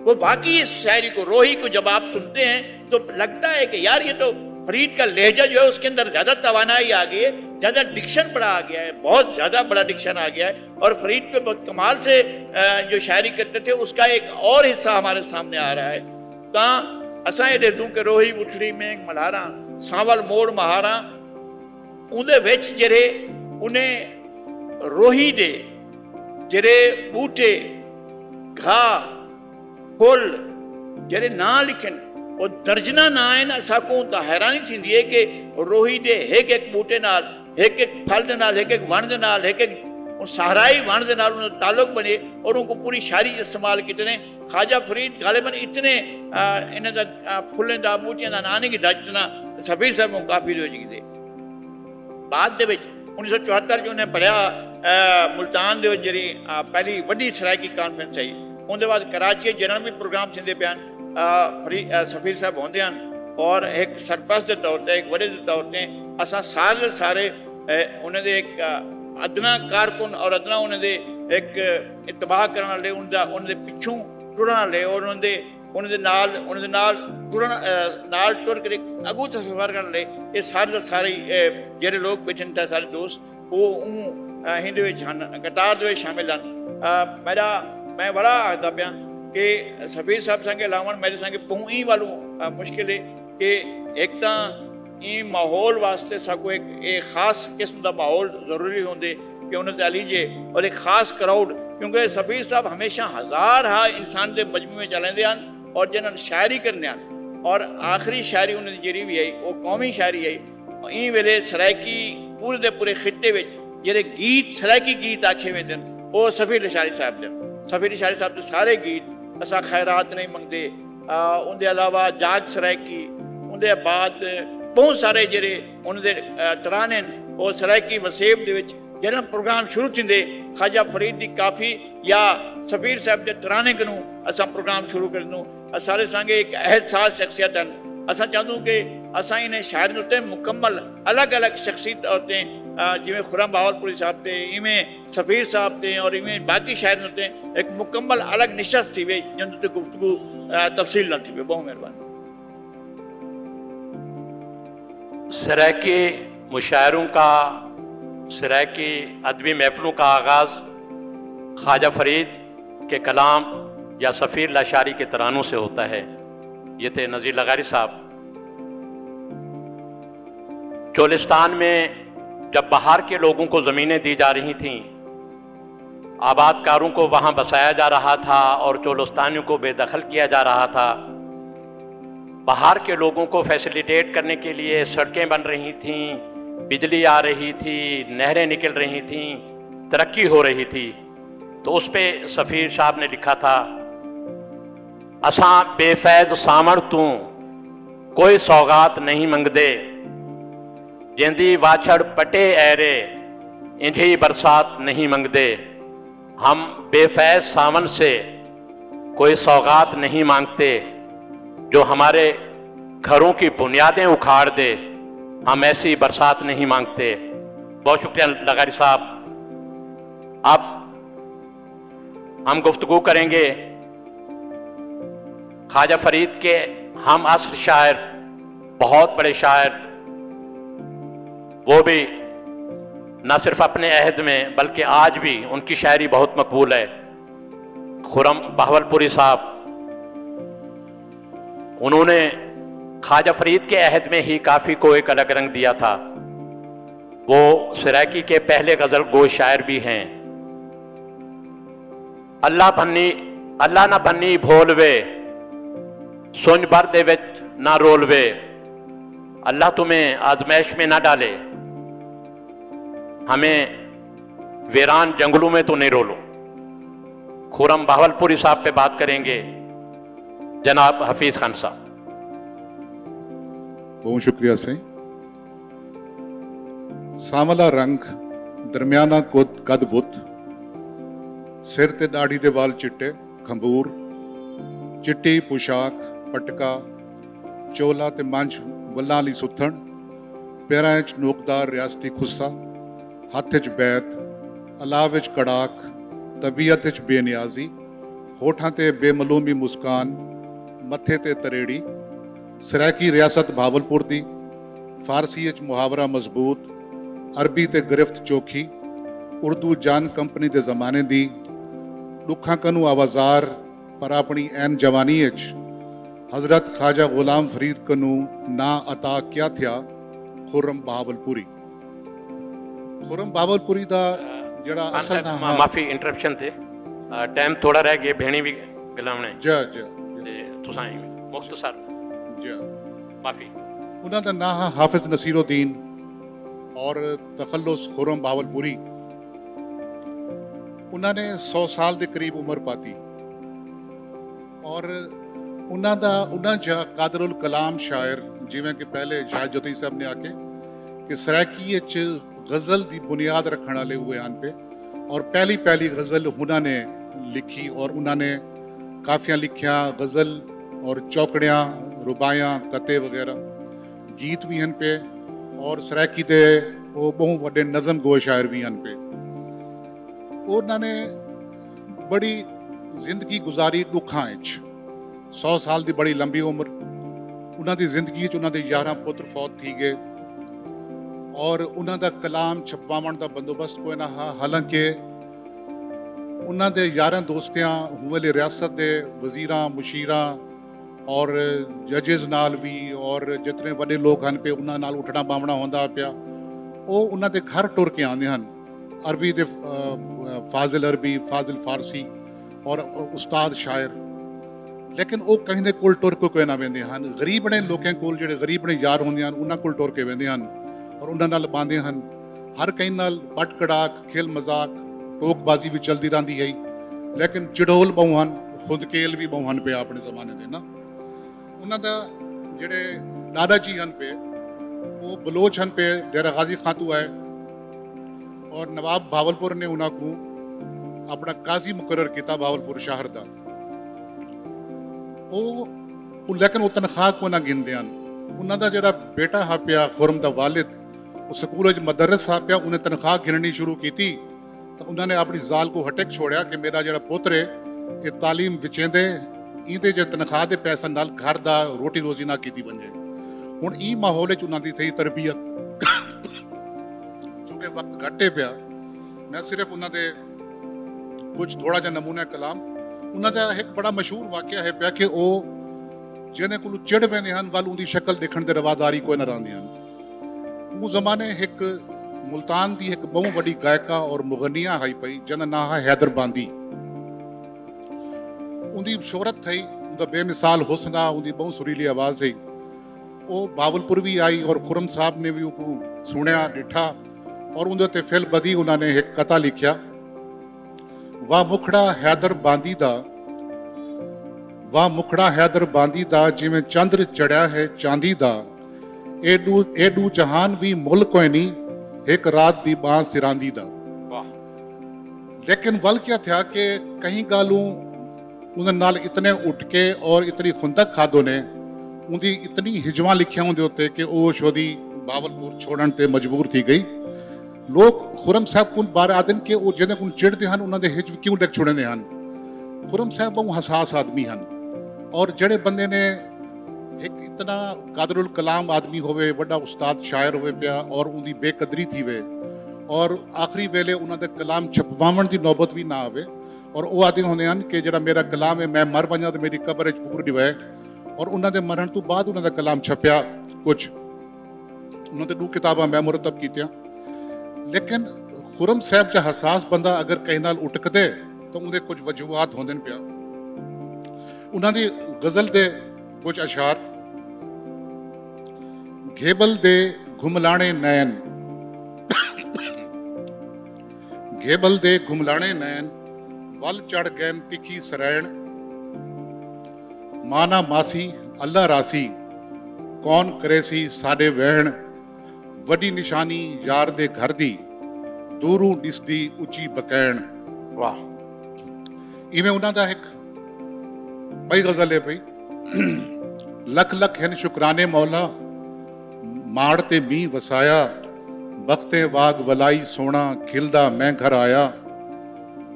वो बाकी इस शायरी को, रोही को जब आप सुनते हैं तो लगता है कि यार ये तो फरीद का लहजा जो है उसके अंदर ज्यादा तवानाई आ गई है, ज्यादा डिक्शन बड़ा आ गया है, बहुत ज्यादा बड़ा डिक्शन आ गया है और फरीद पे बहुत कमाल से जो शायरी करते थे उसका एक और हिस्सा हमारे सामने आ रहा है। तां असां ये दूं कि रोही उठड़ी में मल्हारा सांवल मोड़ महारा उहदे विच जिहड़े उन्हें रोही दे जिहड़े बूटे घाह फुल जिहड़े ना लिखन और दर्जना ना आए ना साकूं तो हैरानी थींदी है कि रोही दे एक एक बूटे नाल, एक एक फल दे नाल, एक एक वण दे नाल, एक एक सहाराई वण दे नाल उन्हें ताल्लुक बने और उनको पूरी शायरी इस्तेमाल कीते ने। ख्वाजा फरीद गालिबन इतने इन्हां दा फुल्लें दा बूटियां दा नां नहीं रचना सफीर साहब को काफी रोजी दे। बाद दे विच 1974 जो उन्हें पढ़िया मुल्तान दे जी पहली वड्डी सराइकी कॉन्फ्रेंस आई, उनके बाद कराची जिन्ना भी प्रोग्राम थींदे पियान सफीर साहब होंदे हन और एक सरपरस्त के तौर पर, एक वड़े के तौर पर असां सारे सारे उन्हें एक अदना कारकुन और अदना उन्हें एक इतबाह करने वाले उन्हें पिछों टुरन वाले और उन्हें नाल टुर के अगू सफर करने ये सारे सारे जेरे लोग बैठे थे सारे दोस्त वो ਹਿੰਦ ਵਿੱਚ ਹਨ, ਕਤਾਰ ਦੇ ਵਿੱਚ ਸ਼ਾਮਿਲ ਹਨ। ਮੈਂ ਬੜਾ ਆਖਦਾ ਪਿਆ ਕਿ ਸਫੀਰ ਸਾਹਿਬ ਸੰਗੇ ਲਾਵਣ ਮੇਰੇ ਸੰਗੇ ਪਹੁੰ ਹੀ ਵਾਲੋਂ ਮੁਸ਼ਕਿਲ ਹੈ ਕਿ ਇੱਕ ਤਾਂ ਇਹ ਮਾਹੌਲ ਵਾਸਤੇ ਸਾਕੋ ਇੱਕ ਖਾਸ ਕਿਸਮ ਦਾ ਮਾਹੌਲ ਜ਼ਰੂਰੀ ਹੁੰਦੇ ਕਿ ਉਹਨਾਂ ਤੇ ਲੀਜੇ ਔਰ ਇੱਕ ਖਾਸ ਕਰਾਊਡ, ਕਿਉਂਕਿ ਸਫੀਰ ਸਾਹਿਬ ਹਮੇਸ਼ਾ ਹਜ਼ਾਰ ਇਨਸਾਨ ਦੇ ਮਜਮੂਏ ਚਲਾਉਂਦੇ ਹਨ ਔਰ ਜਿਨ੍ਹਾਂ ਨੂੰ ਸ਼ਾਇਰੀ ਕਰਨੇ ਹਨ। ਔਰ ਆਖਰੀ ਸ਼ਾਇਰੀ ਉਹਨਾਂ ਦੀ ਜਿਹੜੀ ਵੀ ਆਈ ਉਹ ਕੌਮੀ ਸ਼ਾਇਰੀ ਆਈ। ਇਹ ਵੇਲੇ ਸਰਾਇਕੀ ਪੂਰੇ ਦੇ ਪੂਰੇ ਖਿੱਤੇ ਵਿੱਚ ਜਿਹੜੇ ਗੀਤ ਸਰਾਇਕੀ ਗੀਤ ਆਖੇ ਵੇਂਦੇ ਨੇ ਉਹ ਸਫੀਰ ਲਿਸ਼ਾਰੀ ਸਾਹਿਬ ਦੇ। ਸਫੀਰ ਲਿਸ਼ਾਰੀ ਸਾਹਿਬ ਦੇ ਸਾਰੇ ਗੀਤ ਅਸਾਂ ਖੈਰਾਤ ਨਹੀਂ ਮੰਗਦੇ, ਉਹਦੇ ਇਲਾਵਾ ਜਾਗ ਸਰਾਇਕੀ, ਉਹਦੇ ਬਾਅਦ ਬਹੁਤ ਸਾਰੇ ਜਿਹੜੇ ਉਹਨਾਂ ਦੇ ਤਰਾਨੇ ਉਹ ਸਰਾਇਕੀ ਵਸੇਬ ਦੇ ਵਿੱਚ ਜਿਹੜਾ ਪ੍ਰੋਗਰਾਮ ਸ਼ੁਰੂ ਹੁੰਦੇ ਖਾਜਾ ਫਰੀਦ ਦੀ ਕਾਫੀ ਜਾਂ ਸਫੀਰ ਸਾਹਿਬ ਦੇ ਤਰਾਨੇ ਨੂੰ ਅਸਾਂ ਪ੍ਰੋਗਰਾਮ ਸ਼ੁਰੂ ਕਰਨ ਨੂੰ ਸਾਰੇ ਸੰਗੇ ਇੱਕ ਅਹਿਸਾਸ ਸ਼ਖਸੀਅਤ ਹਨ। ਅਸਾਂ ਚਾਹੁੰਦੇ ਕਿ ਅਸਾਂ ਇਹਨੇ ਸ਼ਾਇਰ ਦੇ ਉੱਤੇ ਮੁਕੰਮਲ ਅਲੱਗ-ਅਲੱਗ ਸ਼ਖਸੀਅਤ ਉੱਤੇ ਜਿਵੇਂ ਖੁਰਮ ਬਾਵਲਪੁਰੀ ਸਾਹਿਬ ਤੇ ਇਵੇਂ ਸਫੀਰ ਸਾਹਿਬ ਤੇ ਔਰ ਇਵੇਂ ਬਾਕੀ ਸ਼ਾਇਰ ਦੇ ਉੱਤੇ ਇੱਕ मुकम्मल अलग निशस्त थी वे जिन ते गुफ्तगू तफसील न थी वे। बहुत मेहरबानी। सरायकी मुशायरों का, सरायकी अदबी महफिलों का आगाज़ ख्वाजा फरीद के कलाम या सफ़ीर लाशारी के तरानों से होता है। ये थे नज़ीर लगारी साहब। चोलिस्तान में जब बाहर के लोगों को ज़मीनें दी जा रही थीं, आबादकारों को वहाँ बसाया जा रहा था और चोलिस्तानियों को बेदखल किया जा रहा था। बाहर के लोगों को फैसिलिटेट करने के लिए सड़कें बन रही थीं, बिजली आ रही थी, नहरें निकल रही थीं, तरक्की हो रही थी। तो उस पर सफ़ीर साहब ने लिखा था, असां बेफैज़ सामर तूं कोई सौगात नहीं मंगदे, जिंदी वाछड़ पटे ऐरे इंझी बरसात नहीं मंगदे। हम बेफैज़ सावन से कोई सौगात नहीं मांगते, जो हमारे घरों की बुनियादें उखाड़ दे, हम ऐसी बरसात नहीं मांगते। बहुत शुक्रिया लगारी साहब। अब हम गुफ्तगू करेंगे ख्वाजा फरीद के हम असर शायर, बहुत बड़े शायर, वो भी न सिर्फ अपने अहद में बल्कि आज भी उनकी शायरी बहुत मकबूल है। खुरम बावलपुरी साहब, उन्होंने ख्वाजा फरीद के अहद में ही काफ़ी को एक अलग रंग दिया था। वो सरायकी के पहले गज़ल गो शायर भी हैं। अल्लाह ना भन्नी भोलवे, सुन भर दे विच ना रोलवे, अल्लाह तुम्हें आजमाइश में ना डाले, हमें वीरान जंगलों में तो नहीं रोलो। खुरम बावलपुरी साहब पे बात करेंगे जनाब हफीज खान साहब। बहुत शुक्रिया से। सावला रंग, दरमियाना कद बुत, सिर ते दाढ़ी दे वाल चिट्टे, खंबूर, चिट्टी पोशाक, पटका, चोला ते मंच वल्लां ली सुथण, पैरां च नोकदार रियासती खुस्सा, हत्थ च बैत, अलाव विच कड़ाक, तबीयत च बेनियाजी, होठां ते बेमलूमी मुस्कान, मत्थे ते तरेड़ी। सरायकी रियासत भावलपुर दी, फारसी च मुहावरा मजबूत, अरबी ते गिरफ्त चोखी, उर्दू जान कंपनी दे जमाने दी, दुखा कनू आवाजार पर अपनी ऐन जवानी हजरत ख्वाजा गुलाम फरीद कनू ना अता क्या थिया। खुरम बावलपुरी, खुरम बावलपुरी दा जड़ा असल ना माफी इंटरप्शन थे, टाइम थोड़ा रह गया भेणी भी गलावने जा जा ते तुसां मुख्तसर जा माफी। उन्हां दा नाम हाफिज नसीरुद्दीन और तखल्लुस खुरम बावलपुरी। उन्होंने 100 साल के करीब उम्र पाती और उन्होंने कादरुल कलाम शायर, जिवें कि पहले शायद जोती साहब ने आके कि सरायकी गज़ल की बुनियाद रखने वाले हुए आन पे, और पहली गज़ल उन्होंने लिखी और उन्होंने काफ़ियाँ लिखिया, गज़ल और चौकड़ियाँ, रुबायाँ, कते वगैरह, गीत भी हैं पे, और सरायकी दे वो बहुत बड़े नज़म गो शायर भी हैं पे। उन्होंने बड़ी जिंदगी गुजारी दुखां 100 साल की बड़ी लंबी उम्र। उन्होंने जिंदगी उन्होंने 11 पुत्र फौत थी गए ਔਰ ਉਹਨਾਂ ਦਾ ਕਲਾਮ ਛਪਵਾਉਣ ਦਾ ਬੰਦੋਬਸਤ ਕੋਈ ਨਾ ਹਾਲਾਂਕਿ ਉਹਨਾਂ ਦੇ ਯਾਰਾਂ ਦੋਸਤਿਆਂ ਵੇਲੇ ਰਿਆਸਤ ਦੇ ਵਜ਼ੀਰਾਂ ਮੁਸ਼ੀਰਾਂ ਔਰ ਜੱਜਸ ਨਾਲ ਵੀ ਔਰ ਜਿਤਨੇ ਵੱਡੇ ਲੋਕ ਹਨ ਪਏ ਉਹਨਾਂ ਨਾਲ ਉੱਠਣਾ ਬਾਵਣਾ ਹੁੰਦਾ ਪਿਆ, ਉਹ ਉਹਨਾਂ ਦੇ ਘਰ ਟੁਰ ਕੇ ਆਉਂਦੇ ਹਨ। ਅਰਬੀ ਦੇ ਫਾਜ਼ਿਲ ਅਰਬੀ, ਫਾਜ਼ਿਲ ਫਾਰਸੀ ਔਰ ਉਸਤਾਦ ਸ਼ਾਇਰ, ਲੇਕਿਨ ਉਹ ਕਹਿੰਦੇ ਕੋਲ ਟੁਰ ਕੇ ਕੋਈ ਨਾ ਵਹਿੰਦੇ ਹਨ। ਗਰੀਬ ਨੇ ਲੋਕਾਂ ਕੋਲ ਜਿਹੜੇ ਗਰੀਬ ਨੇ ਯਾਰ ਹੁੰਦੇ ਹਨ ਉਹਨਾਂ ਕੋਲ ਟੁਰ ਕੇ ਵਹਿੰਦੇ ਹਨ ਔਰ ਉਹਨਾਂ ਨਾਲ ਪਾਉਂਦੇ ਹਨ। ਹਰ ਕਈ ਨਾਲ ਪਟ ਕੜਾਕ, ਖੇਲ ਮਜ਼ਾਕ, ਟੋਕਬਾਜ਼ੀ ਵੀ ਚਲਦੀ ਰਹਿੰਦੀ ਹੈ, ਲੇਕਿਨ ਚਿੜੋਲ ਬਹੁ ਹਨ, ਖੁਦਕੇਲ ਵੀ ਬਹੁ ਹਨ ਪਿਆ ਆਪਣੇ ਜ਼ਮਾਨੇ ਦੇ ਨਾ। ਉਹਨਾਂ ਦਾ ਜਿਹੜੇ ਦਾਦਾ ਜੀ ਹਨ ਪਏ ਉਹ ਬਲੋਚ ਹਨ ਪਏ, ਡੇਰਾ ਗਾਜ਼ੀ ਖਾਂ ਤੋਂ ਆਏ ਔਰ ਨਵਾਬ ਬਾਵਲਪੁਰ ਨੇ ਉਹਨਾਂ ਨੂੰ ਆਪਣਾ ਕਾਜ਼ੀ ਮੁਕਰਰ ਕੀਤਾ ਬਾਵਲਪੁਰ ਸ਼ਹਿਰ ਦਾ। ਉਹ ਲੇਕਿਨ ਉਹ ਤਨਖਾਹ ਕੋ ਨਾ ਗਿਣਦੇ ਹਨ। ਉਹਨਾਂ ਦਾ ਜਿਹੜਾ ਬੇਟਾ ਹਾ ਪਿਆ ਖੁਰਮ ਦਾ ਵਾਲਿਦ, ਉਹ ਸਕੂਲ ਵਿੱਚ ਮਦਰਸ ਹਾ ਪਿਆ, ਉਹਨੇ ਤਨਖਾਹ ਗਿਣਨੀ ਸ਼ੁਰੂ ਕੀਤੀ ਤਾਂ ਉਹਨਾਂ ਨੇ ਆਪਣੀ ਜ਼ਾਲ ਕੋ ਹਟਕ ਛੋੜਿਆ ਕਿ ਮੇਰਾ ਜਿਹੜਾ ਪੁੱਤਰ ਹੈ ਇਹ ਤਾਲੀਮ ਵਿਚੇਂਦੇ, ਇਹਦੇ ਜੇ ਤਨਖਾਹ ਦੇ ਪੈਸਾ ਨਾਲ ਘਰ ਦਾ ਰੋਟੀ ਰੋਜ਼ੀ ਨਾ ਕੀਤੀ ਬਣ ਜਾਏ। ਹੁਣ ਇਹ ਮਾਹੌਲ ਵਿੱਚ ਉਹਨਾਂ ਦੀ ਥਈ ਤਰਬੀਅਤ, ਚੂੰਕਿ ਵਕਤ ਘੱਟੇ ਪਿਆ, ਮੈਂ ਸਿਰਫ ਉਹਨਾਂ ਦੇ ਕੁਝ ਥੋੜਾ ਜਿਹਾ ਨਮੂਨਾ ਕਲਾਮ। ਉਹਨਾਂ ਦਾ ਇੱਕ ਬੜਾ ਮਸ਼ਹੂਰ ਵਾਕਿਆ ਹੈ ਪਿਆ ਕਿ ਉਹ ਜਿਹਨੇ ਕੋਲ ਚਿੜ ਵੈਂਦੇ ਹਨ ਵੱਲ ਉਹਦੀ ਸ਼ਕਲ ਦੇਖਣ ਦੇ ਰਵਾਦਾਰੀ ਕੋਈ ਨਾ ਰਹਿੰਦੇ ਹਨ। ਉਹ ਜ਼ਮਾਨੇ ਇੱਕ ਮੁਲਤਾਨ ਦੀ ਇੱਕ ਬਹੁਤ ਵੱਡੀ ਗਾਇਕਾ ਔਰ ਮੁਗਨੀਆ ਹਾਈ ਪਈ ਜਿਹਦਾ ਨਾਂ ਹੈ ਹੈਦਰ ਬਾਂਦੀ। ਉਹਦੀ ਸ਼ੋਹਰਤ ਥਈ, ਉਹਦਾ ਬੇਮਿਸਾਲ ਹੁਸਨ ਆ, ਉਹਦੀ ਬਹੁਤ ਸੁਰੀਲੀ ਆਵਾਜ਼ ਸੀ। ਉਹ ਬਾਵਲਪੁਰ ਵੀ ਆਈ ਔਰ ਖੁਰਮ ਸਾਹਿਬ ਨੇ ਵੀ ਉਹ ਸੁਣਿਆ ਡਿਠਾ ਔਰ ਉਹਦੇ ਉੱਤੇ ਫਿਲ ਬਦੀ ਉਹਨਾਂ ਨੇ ਇੱਕ ਕਥਾ ਲਿਖਿਆ, ਵਾਹ ਮੁਖੜਾ ਹੈਦਰ ਬਾਂਦੀ ਦਾ, ਵਾਹ ਮੁਖੜਾ ਹੈਦਰ ਬਾਂਦੀ ਦਾ, ਜਿਵੇਂ ਚੰਦਰ ਚੜਿਆ ਹੈ ਚਾਂਦੀ ਦਾ, ਏਡੂ ਜਹਾਨ ਵੀ ਮੁੱਲ ਕੋਈ ਨਹੀਂ, ਇੱਕ ਰਾਤ ਦੀ ਬਾਂ ਸਿਰਾਂਦੀ ਦਾ। लेकिन वल क्या था कि कहीं गालू उन्हें नाल इतने उठ के और इतनी खुंदक खादो ने उनकी इतनी हिजवा लिखिया होंदे होते कि वो शोदी बावलपुर छोड़न ते मजबूर थी गई। लोग खुरम साहब को बार आदन के वो जिन्हें को चिड़ते हैं उन्होंने हिज क्यों डक छोड़ने हैं। खुरम साहब बहुत हसास आदमी हैं और जड़े बंदे ने एक इतना कादरुल कलाम आदमी होवे, बड़ा उस्ताद शायर होवे पिया और उनकी बेकदरी थी वे और आखिरी वेले उन्होंने कलाम छपवावन की नौबत भी ना आवे और वो आदि होंगे हैं कि जरा मेरा कलाम है मैं मर वजा तो मेरी कबर पूर निभाए और उन्होंने मरण तो बाद उन्होंने कलाम छपया कुछ उन्होंने 2 किताबां मैं मुरतब कीतियां। लेकिन खुरम साहब जो हसास बंदा अगर कहीं नाल उटक दे तो उनके कुछ वजूहात होंदे पिया। उन्होंने गजल दे कुछ अशार, घेबल दे घुमलाने नैन, घेबल दे घुमलाने नैन वल चढ़ गैन तिखी सरैण, माना मासी अल्लाह रासी कौन करेसी साडे वहण, वड्डी निशानी यार दे घर दी दूरों दिसदी उची बकैण। वाह, इवें उन्हां दा एक पई गजल है पई, लख लख हैं शुकराने मौला माड़ ते मी वसाया, बख्ते वाग वलाई सोना खिलदा मैं घर आया,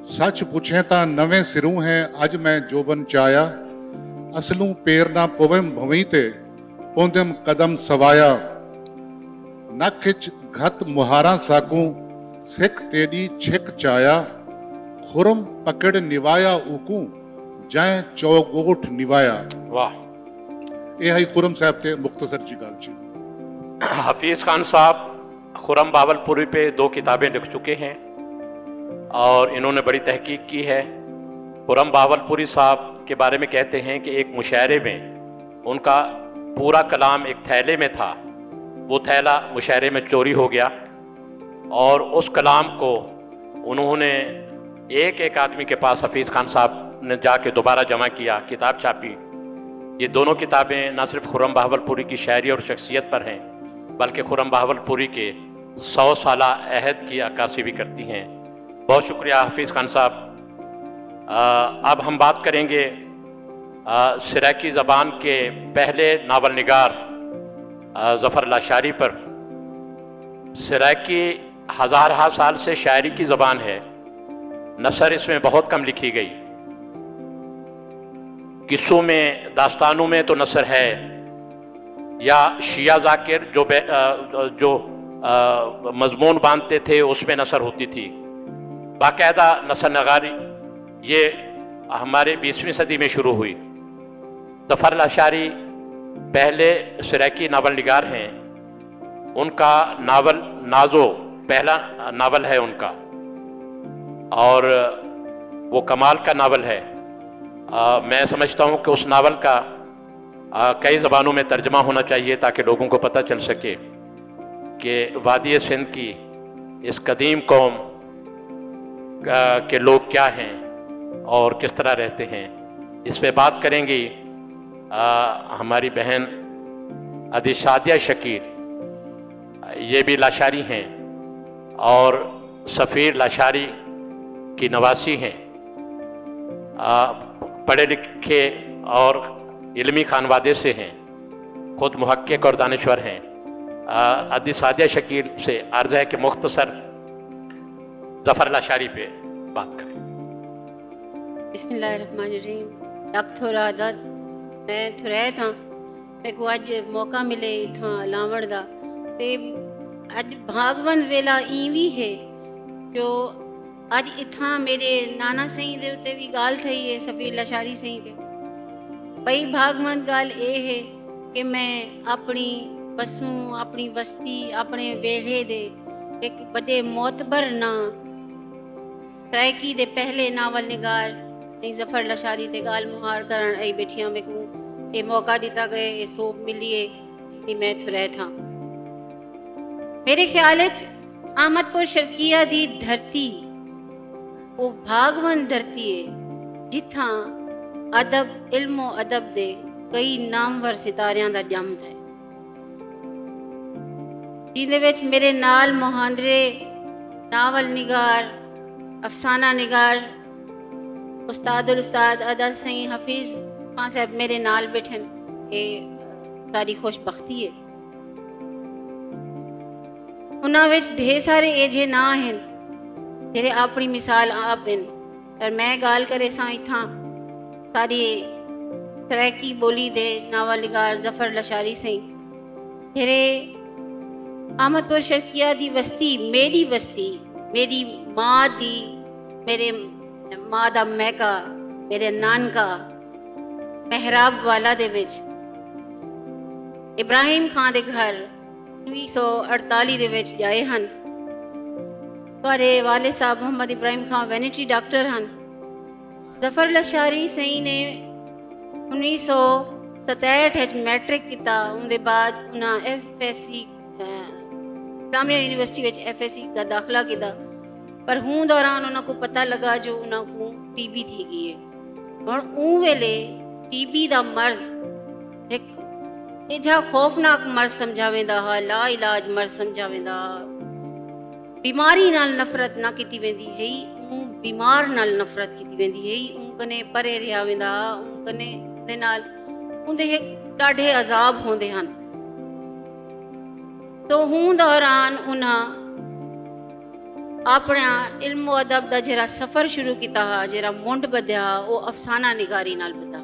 सच पुछे ता नवें सिरों है अज मैं जोबन चाया, असलू पेर ना पवम भवई ते पोंदम कदम सवाया, नखिच घत मुहारा साकू सिख तेडी छिक चाया, खुरम पकड़ निवाया उकू जाए चौगोठ निवाया। वाह, ये है खुरम साहब ते मुख्तसर जी गाल जी। हफीज़ खान साहब खुरम बावलपुरी पे 2 किताबें लिख चुके हैं और इन्होंने बड़ी तहकीक की है। खुरम बावलपुरी साहब के बारे में कहते हैं कि एक मुशायरे में उनका पूरा कलाम एक थैले में था, वो थैला मुशायरे में चोरी हो गया और उस कलाम को उन्होंने एक एक आदमी के पास हफीज़ खान साहब ने जाके दोबारा जमा किया, किताब छापी। ये दोनों किताबें न सिर्फ खुरम बावलपुरी की शायरी और शख्सियत पर हैं बल्कि खुरम बावलपुरी के 100 साला अहद की अक्कासी भी करती हैं। बहुत शुक्रिया हफीज़ खान साहब। अब हम बात करेंगे सराइकी ज़बान के पहले नावल निगार ज़फ़र लाशारी पर। सराइकी हज़ारहा साल से शायरी की ज़बान है, नसर इसमें बहुत कम लिखी गई। किस्सों में, दास्तानों में तो नसर है, या शिया ज़ाकिर जो मजमून बांधते थे, उसमें नसर होती थी। बाकायदा नसर नगारी ये हमारे 20वीं सदी में शुरू हुई। ज़फ़र अल-अशारी पहले सराइकी नावल निगार हैं। उनका नावल नाजो पहला नावल है उनका, और वो कमाल का नावल है। मैं समझता हूँ कि उस नावल का कई ज़बानों में तर्जमा होना चाहिए ताकि लोगों को पता चल सके कि वादी सिंध की इस कदीम कौम के लोग क्या हैं और किस तरह रहते हैं। इस पे बात करेंगी हमारी बहन अदिसादिया शकील, ये भी लाशारी हैं और सफ़ीर लाशारी की नवासी हैं। पढ़े लिखे और इल्मी खानवादे से हैं, खुद मुहक्किक और दानिश्वर हैं। अदिसादिया शकील से अर्ज़ है कि मुख्तसर ज़फ़र लाशारी पे बात करें। बिस्मिल्लाहिर्रहमानिर्रहीम। लख थोड़ा आदत मैं थोड़ा था मैं को अज मौका मिले इथां लावण दा ते अज भागवंत वेला इवी है जो अज इथां मेरे नाना सही दे उत्ते भी गाल थई है सफ़ीर लाशारी सही ते भई भागवंत गाल ये है कि मैं अपनी बसूं अपनी बस्ती अपने वेढ़े दे एक बड़े मोतबर ना सराइकी दे पहले नावल निगार ज़फ़र लाशारी ते गाल मुहार करण आई बैठियां में को ये मौका दिता गए, ये सोप मिली है मैं थुरै था। मेरे ख्याल अहमदपुर शर्किया दी धरती वो भागवंत धरती है जिथा अदब इल्मो अदब दे कई नामवर सितारियां दा जम है, जिंदे विच मेरे नाल मुहांदरे नावल निगार अफसाना निगार उस्ताद अदा सही हफीज़ खां साहब मेरे नाल बैठन, ये सारी खुशबख्ती है। उन्हां विच ढेर सारे एजे ना हैं जेरे अपनी मिसाल आप हैं, पर मैं गाल करे सां इथां सारी सराइकी बोली दे नावल निगार ज़फ़र लाशारी सही जेरे अहमदपुर शर्किया दी वस्ती मेरी माँ दी, मेरे माँ दा मैका मेरे नानका महराब वाला दे विच इब्राहिम खां दे घर 1948 दे विच जाए हन। तुहारे वाले साहब मोहम्मद इब्राहिम खां वैनिटी डॉक्टर हन। ज़फ़र लाशारी सही ने 1967 मैट्रिक किया, उनके बाद उन्हें FSC Islamia university which FSC का दाखिला किया, पर हूँ दौरान उन्होंने को पता लगा जो उन्होंने को TB थी गई है। हुण ऊ वेले TB का मर्ज एक एजा खौफनाक मर्ज समझा वेंदा हा, ला इलाज मर्ज समझा वेंदा हा। बीमारी नाल नफरत ना की वेंदी है, बीमार नाल नफरत की वेंदी है, कने परे रहा वेंदा हा, कने दे नाल उंदे डाढे अजाब होंदे हन। तो हूँ दौरान उन्हें अपना इल्मो अदब का जरा सफ़र शुरू किया हा, जरा मुंड बधिया वो अफसाना निगारी नाल बता।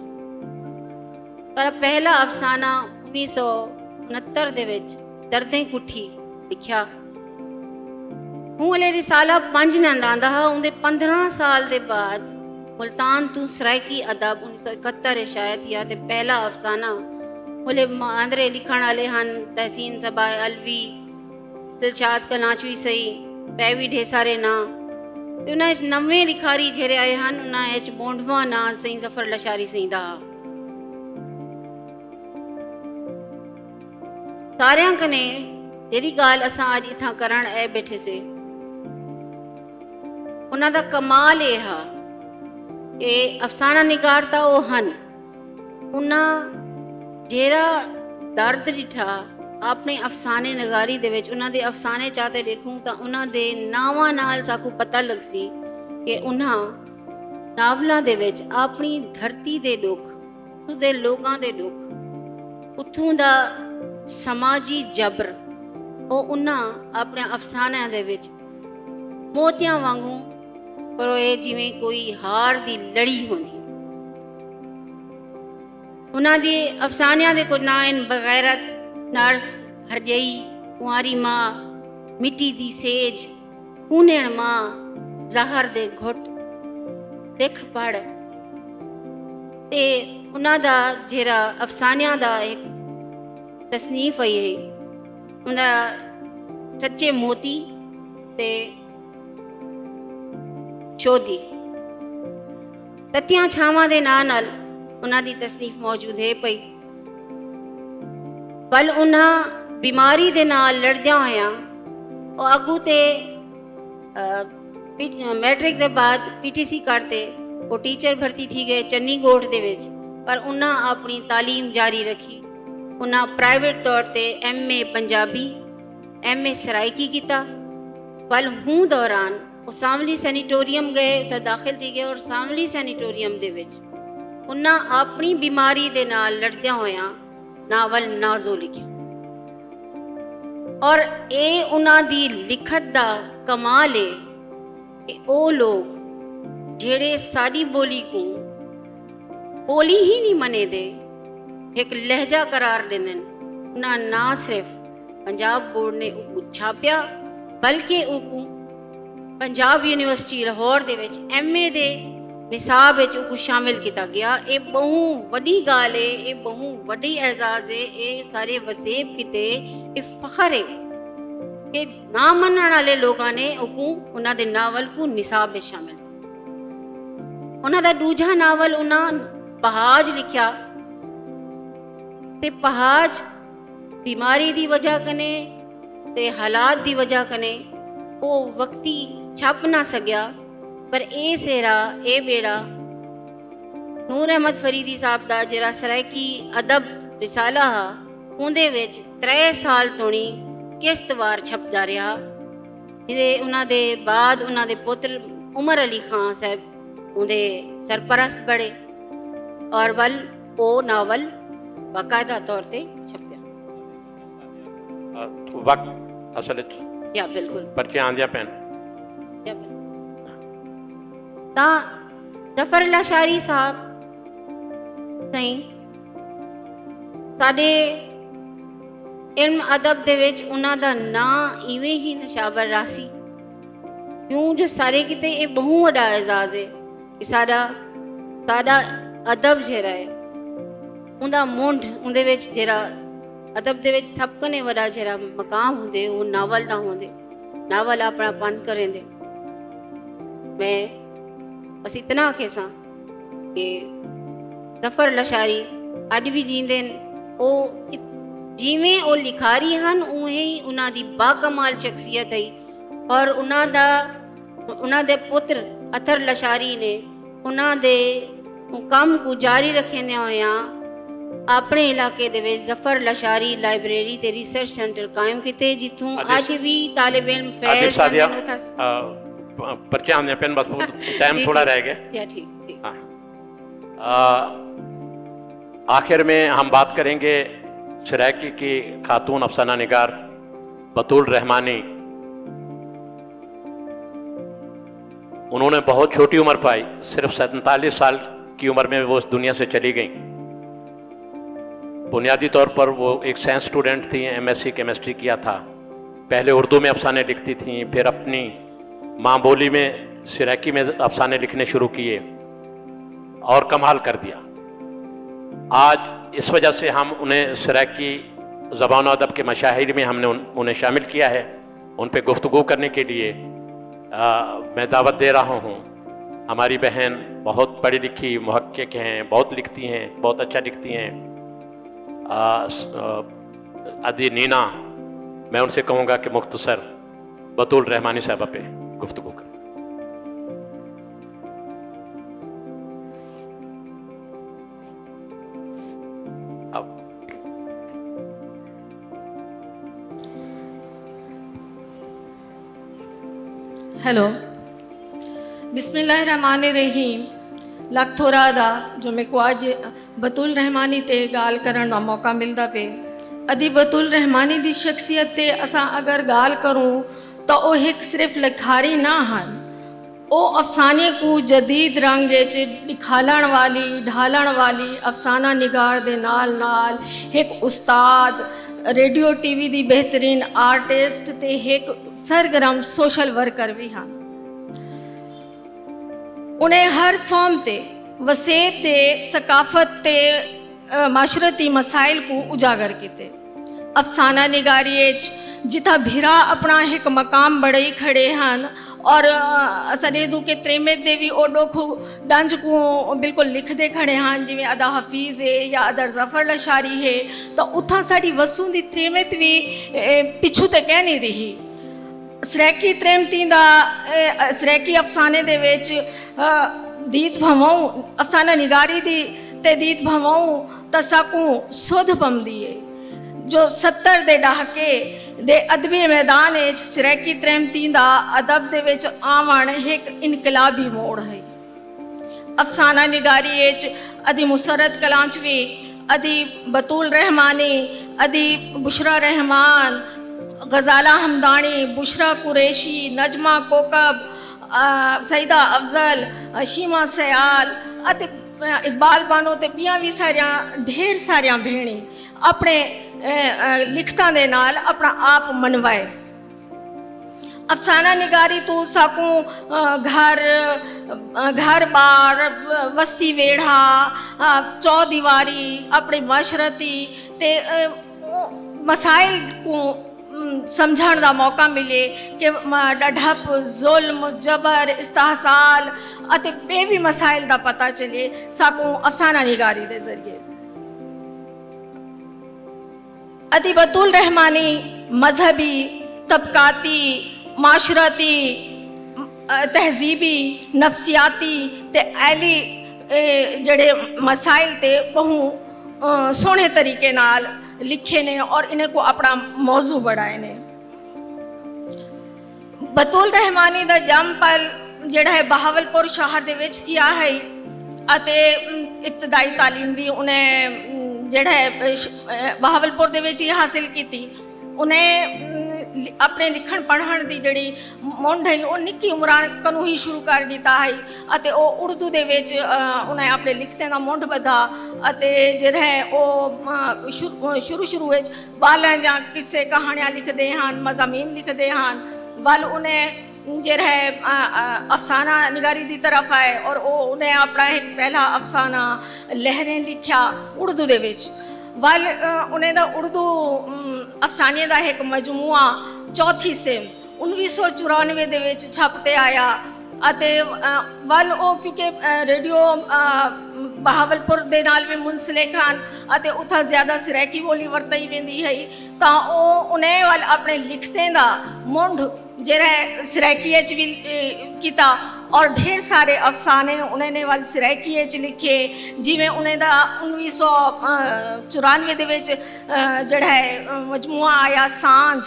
पर पहला अफसाना 1969 दे विच दर्दें कुठी लिखिया। हूँ हले रिसाला 5 नंद आंदा हा। उनके 15 साल के बाद मुल्तान तू सराइकी अदब 1971 शायद या ते पहला अफसाना हले आंदरे लिखण वाले हन तहसीन सबा अलवी दिलशाद कलाचवी सही पैवी ढेर सारे ना। उन्हें इस नवे लिखारी जेरे आए हन उन्हें बोंडवा ना सही ज़फ़र लाशारी सही दा। सारियां कने जेरी गाल असां अज इथां करण ए बैठे से उन्हां दा कमाल ये हा कि अफसाना निगारता वो हन उन्हां जेरा दर्द डिठा अपने अफसाने नगारी दे विच उन्हां दे अफसाने चाहते देखूं तां उन्हां दे नावां नाल साकू पता लग सी कि उन्हां नावलां दे विच अपनी धरती दे दुख उत्थों दे लोगां दे दुख उत्थों दा समाजी जबर वो उन्हां अपने अफसाने दे विच मोतियां वांगू परोए जिवें कोई हार दी लड़ी होंदी। उन्हां दे अफसानियां दे कुछ नां बगैरत नर्स हरजई कुंवारी माँ ਮਿੱਟੀ ਦੀ ਸੇਜ ਕੂਨੇਣ ਮਾਂ ਜ਼ਹਰ ਦੇ ਘੁੱਟ ਲਿਖ ਪੜ੍ਹ। ਤੇ ਉਹਨਾਂ ਦਾ ਜਿਹੜਾ ਅਫਸਾਨਿਆਂ ਦਾ ਇੱਕ ਤਸਨੀਫ ਹੈ ਉਹਦਾ ਸੱਚੇ ਮੋਤੀ ਤੇ ਚੋਦੀ ਤੱਤੀਆਂ ਛਾਵਾਂ ਦੇ ਨਾਂ ਨਾਲ ਉਹਨਾਂ ਦੀ ਤਸਨੀਫ ਮੌਜੂਦ ਹੈ ਪਈ। ਪਰ ਉਹਨਾਂ ਬਿਮਾਰੀ ਦੇ ਨਾਲ ਲੜਦਿਆਂ ਹੋਇਆਂ ਉਹ ਅੱਗੂ ਤੇ ਮੈਟ੍ਰਿਕ ਦੇ ਬਾਅਦ PTC ਕਰਤੇ ਉਹ ਟੀਚਰ ਭਰਤੀ ਥੀ ਗਏ ਚੰਡੀਗੜ੍ਹ ਦੇ ਵਿੱਚ। ਪਰ ਉਹਨਾਂ ਆਪਣੀ ਤਾਲੀਮ ਜਾਰੀ ਰੱਖੀ। ਉਹਨਾਂ ਪ੍ਰਾਈਵੇਟ ਤੌਰ ਤੇ MA ਪੰਜਾਬੀ MA ਸਰਾਇਕੀ ਕੀਤਾ। ਪਰ ਹੂੰ ਦੌਰਾਨ ਉਹ ਸਾਂਵਲੀ ਸੈਨੀਟੋਰੀਅਮ ਗਏ, ਉੱਥੇ ਦਾਖਲ ਥੀ ਗਏ ਔਰ ਸਾਂਵਲੀ ਸੈਨੀਟੋਰੀਅਮ ਦੇ ਵਿੱਚ ਉਹਨਾਂ ਆਪਣੀ ਬਿਮਾਰੀ ਦੇ ਨਾਲ ਲੜਦਿਆਂ ਹੋਇਆਂ ਨਾਵਲ ਨਾਜ਼ੋ ਲਿਖਿਆ। ਔਰ ਇਹ ਉਹਨਾਂ ਦੀ ਲਿਖਤ ਦਾ ਕਮਾਲ ਹੈ ਕਿ ਉਹ ਲੋਕ ਜਿਹੜੇ ਸਾਡੀ ਬੋਲੀ को ਬੋਲੀ ਹੀ ਨਹੀਂ ਮੰਨਦੇ, ਇੱਕ ਲਹਿਜਾ करार ਦਿੰਦੇ ਉਹਨਾਂ ਨਾ ਸਿਰਫ ਪੰਜਾਬ ਬੋਰਡ ਨੇ ਉਹ ਛਾਪਿਆ ਬਲਕਿ ਉਹ ਪੰਜਾਬ ਯੂਨੀਵਰਸਿਟੀ ਲਾਹੌਰ ਦੇ ਵਿੱਚ MA ਦੇ ਨਿਸਾਬ ਵਿੱਚ ਉਹ ਸ਼ਾਮਿਲ ਕੀਤਾ ਗਿਆ। ਇਹ ਬਹੁ ਵੱਡੀ ਗੱਲ ਹੈ, ਇਹ ਬਹੁ ਵੱਡੀ ਐਜ਼ਾਜ਼ ਹੈ। ਇਹ ਸਾਰੇ ਵਸੇਬ ਕਿਤੇ ਇਹ ਫਖਰ ਹੈ ਕਿ ਨਾ ਮੰਨਣ ਵਾਲੇ ਲੋਕਾਂ ਨੇ ਉਹਨਾਂ ਦੇ ਨਾਵਲ ਨੂੰ ਨਿਸਾਬ ਵਿੱਚ ਸ਼ਾਮਿਲ ਕੀਤਾ। ਉਹਨਾਂ ਦਾ ਦੂਜਾ ਨਾਵਲ ਉਹਨਾਂ ਪਹਾਜ ਲਿਖਿਆ ਤੇ ਪਹਾਜ ਬਿਮਾਰੀ ਦੀ ਵਜ੍ਹਾ ਕਨੇ ਤੇ ਹਾਲਾਤ ਦੀ ਵਜ੍ਹਾ ਕਨੇ ਉਹ ਵਕਤੀ ਛਪ ਨਾ ਸਕਿਆ। ਪਰ ਇਹ ਸੇਰਾ ਇਹ ਬੇੜਾ ਨੂਰ ਅਹਿਮਦ ਫਰੀਦੀ ਸਾਹਿਬ ਦਾ ਜਿਹੜਾ ਸਰਾਇਕੀ ਅਦਬ ਰਿਸਾਲਾ ਹਾ ਉਹਦੇ ਵਿੱਚ 3 ਸਾਲ ਤੋਣੀ ਕਿਸ਼ਤਵਾਰ ਛਪਦਾ ਰਿਹਾ। ਜਿਹਦੇ ਉਹਨਾਂ ਦੇ ਬਾਅਦ ਉਹਨਾਂ ਦੇ ਪੁੱਤਰ ਉਮਰ ਅਲੀ ਖਾਨ ਸਾਹਿਬ ਉਹਦੇ ਸਰਪਰਸਤ ਬੜੇ ਔਰ ਵੱਲ ਉਹ ਨਾਵਲ ਬਾਕਾਇਦਾ ਤੌਰ ਤੇ ਛਪਿਆ। ਵਕਤ ਅਸਲ ਵਿੱਚ ਯਾ ਬਿਲਕੁਲ ਪਰਚੇ ਆਂਦਿਆਂ ਪੈਣ ਤਾਂ ਜ਼ਫਰ ਲਾਸ਼ਾਰੀ ਸਾਹਿਬ ਸਹੀ ਸਾਡੇ ਇਲਮ ਅਦਬ ਦੇ ਵਿੱਚ ਉਹਨਾਂ ਦਾ ਨਾਂ ਇਵੇਂ ਹੀ ਨਸ਼ਾਵਰ ਰਾਸੀ ਕਿਉਂ ਜੋ ਸਾਰੇ ਕਿਤੇ ਇਹ ਬਹੁ ਵੱਡਾ ਐਜ਼ਾਜ਼ ਹੈ ਕਿ ਸਾਡਾ ਅਦਬ ਜਿਹੜਾ ਹੈ ਉਹਦਾ ਮੁੰਡ ਉਹਦੇ ਵਿੱਚ ਜਿਹੜਾ ਅਦਬ ਦੇ ਵਿੱਚ ਸਭ ਤੋਂ ਨੇ ਵੱਡਾ ਜਿਹੜਾ ਮਕਾਮ ਹੁੰਦੇ ਉਹ ਨਾਵਲ ਦਾ ਹੁੰਦੇ। ਨਾਵਲ ਆਪਣਾ ਬੰਦ ਕਰੇਂਦੇ। ਮੈਂ ਬਸ ਇਤਨਾ ਆਖੇਸਾਂ ਕਿ ਜ਼ਫਰ ਲਾਸ਼ਾਰੀ ਅੱਜ ਵੀ ਜੀਂਦੇ ਉਹ ਜਿਵੇਂ ਉਹ ਲਿਖਾਰੀ ਹਨ ਉਵੇਂ ਹੀ ਉਹਨਾਂ ਦੀ ਬਾਕਮਾਲ ਸ਼ਖਸੀਅਤ ਹੈ। ਔਰ ਉਹਨਾਂ ਦੇ ਪੁੱਤਰ ਅਥਰ ਲਾਸ਼ਾਰੀ ਨੇ ਉਹਨਾਂ ਦੇ ਕੰਮ ਨੂੰ ਜਾਰੀ ਰੱਖਦੇ ਹੋਇਆਂ ਆਪਣੇ ਇਲਾਕੇ ਦੇ ਵਿੱਚ ਜ਼ਫਰ ਲਾਸ਼ਾਰੀ ਲਾਇਬ੍ਰੇਰੀ ਤੇ ਰਿਸਰਚ ਸੈਂਟਰ ਕਾਇਮ ਕੀਤੇ ਜਿੱਥੋਂ ਅੱਜ ਵੀ ਤਾਲਿਬ ਇਲਮ ਫੈਜ਼ पर्चे आने पेन बस टाइम थोड़ा रह गया। ठीक। आखिर में हम बात करेंगे सरायकी की खातून अफसाना निगार बतूल रहमानी। उन्होंने बहुत छोटी उम्र पाई, सिर्फ 47 साल की उम्र में वो इस दुनिया से चली गई। बुनियादी तौर पर वो एक साइंस स्टूडेंट थी, MSc केमिस्ट्री किया था। पहले उर्दू में अफसाने लिखती थीं, फिर अपनी माँ बोली में सरायकी में अफसाने लिखने शुरू किए और कमाल कर दिया। आज इस वजह से हम उन्हें सरायकी ज़बान अदब के मशाहिर में हमने उन्हें शामिल किया है। उन पर गुफ्तगू करने के लिए मैं दावत दे रहा हूँ। हमारी बहन बहुत पढ़ी लिखी मुहक्किक हैं, बहुत लिखती हैं, बहुत अच्छा लिखती हैं, अदी नीना। मैं उनसे कहूँगा कि मुख्तसर बतूल रहमानी साहबा पे गुफ्तगू कर। हेलो बिस्मिल्लाहिर्रहमानिर्रहीम। लख थोड़ा दा जो मेरे को आज बतूल रहमानी ते गाल करन दा मौका मिलता पे। अदी बतूल रहमानी दी शख्सियत ते असा अगर गाल करूँ तो वो एक सिर्फ लिखारी ना हन, वो अफसाने को जदीद रंग दिखालन वाली ढालन वाली अफसाना निगार दे नाल नाल एक उस्ताद ਰੇਡੀਓ ਟੀਵੀ ਦੀ ਬਿਹਤਰੀਨ ਆਰਟਿਸਟ ਤੇ ਇੱਕ ਸਰਗਰਮ ਸੋਸ਼ਲ ਵਰਕਰ ਵੀ ਹਨ। ਉਹਨੇ ਹਰ ਫਾਰਮ ਤੇ ਵਸੇਬ ਤੇ ਸਕਾਫਤ ਤੇ ਮਾਸ਼ਰਤੀ ਮਸਾਇਲ को उजागर किते। अफसाना निगारी जिथा भिरा अपना एक मकाम बड़े खड़े हैं और असनेदू के त्रेमेद दे भी ओडो को डंज को बिल्कुल लिखते खड़े हैं जिमें अदा हफीज़ है या अदर जफ़र लशारी है, तो उथा साड़ी वसूं दी त्रेमेद भी पिछू ते कह नहीं रही। सरैकी त्रेमती दा सरैकी अफसाने दे विच दीत भवाऊं अफसाना निगारी दी ते दीत भवाऊं तसाकू सुध पमदी है जो 70 दे दहाके दे अदबी मैदान सरैकी त्रेमती दा अदब दे विच आवन एक इनकलाबी मोड़ है। अफसाना निगारी अदी मुसरत कलांचवी, अदी बतूल रहमानी, अदी बुशरा रहमान, गजाला हमदानी, बुशरा कुरैशी, नजमा कोकब, सईदा अफजल, शीमा सयाल अते इकबाल बानो ते पियां भी सारियां ढेर सारियां भेणी अपने लिखतां दे नाल अपना आप मनवाए। अफसाना निगारी तो साकू घर बार वस्ती वेढ़ा चौदीवारी अपने माशरती ते मसाइल को समझण का मौका मिले कि ढप जुल्म जबर इस्तेहसाल अते बे भी मसाइल का पता चले साकू अफसाना निगारी के जरिए। अदी बतूल रहमानी मजहबी तबकाती माशरती तहजीबी नफसियाती ते ऐली जड़े मसाइल ते बहु सोहने तरीके नाल लिखे ने और इन्हें को अपना मौजू बढ़ाए ने। बतूल रहमानी दा जन्म पल जड़ा है बहावलपुर शहर दे विच थिया है अते इब्तदाई तालीम भी उन्हें जड़ा है बहावलपुर दे विच ही हासिल की थी। उन्हें अपने लिखण पढ़ण दी जड़ी मुंड है वो निक्की उम्र कनू ही शुरू कर दिता है अते वो उर्दू दे विच उन्हें अपने लिखते का मुंड बधा अते जड़ा है वो शुरू विच बालां जां किस्से कहानियां लिखते हैं मज़ामीन लिखते हैं वल उन्हें जड़ा है अफसाना निगारी की तरफ आए और वो उन्हें अपना एक पहला अफसाना लहरें लिखा उर्दू दे विच वल उन्हें दा उर्दू अफसानिया का एक मजमुआ चौथी से 1994 दे विच छपते आया अते वल ओ क्योंकि रेडियो बहावलपुर दे नाल भी मुंसलिक हन अते उथा ज़्यादा सरैकी बोली वरताई वेंदी है तां ओ उन्हें वल अपने लिखते दा मुंड जरा सरैकी भी किता और ढेर सारे अफसाने उन्होंने वल सरैकी लिखे जिमें उन्हें दा 1994 दे विच जड़ा है मजमुआ आया सांझ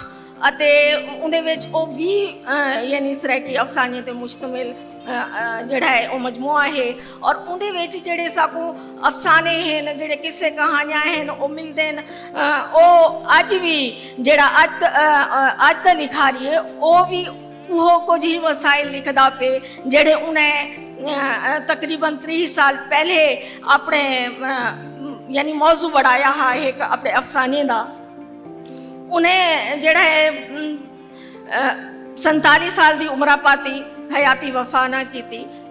अते उहदे विच ओ भी यानी सरैकी अफसाने ते मुश्तमिल जड़ा है वो मजमुआ है और उहदे विच जेड़े साकू अफसाने हैं जेड़े किस्से कहानियां हैं वो मिलते हैं ओ अज भी जड़ा अज दा लिखारी है वो भी वो कुछ ही वसाइल लिखदा पे जेड़े उन्हें तकरीबन 30 साल पहले अपने यानी मौजू बढ़ाया है एक अपने अफसाने दा। उन्हें जड़ा है 47 साल की उम्र पाती हयाती वफा ना की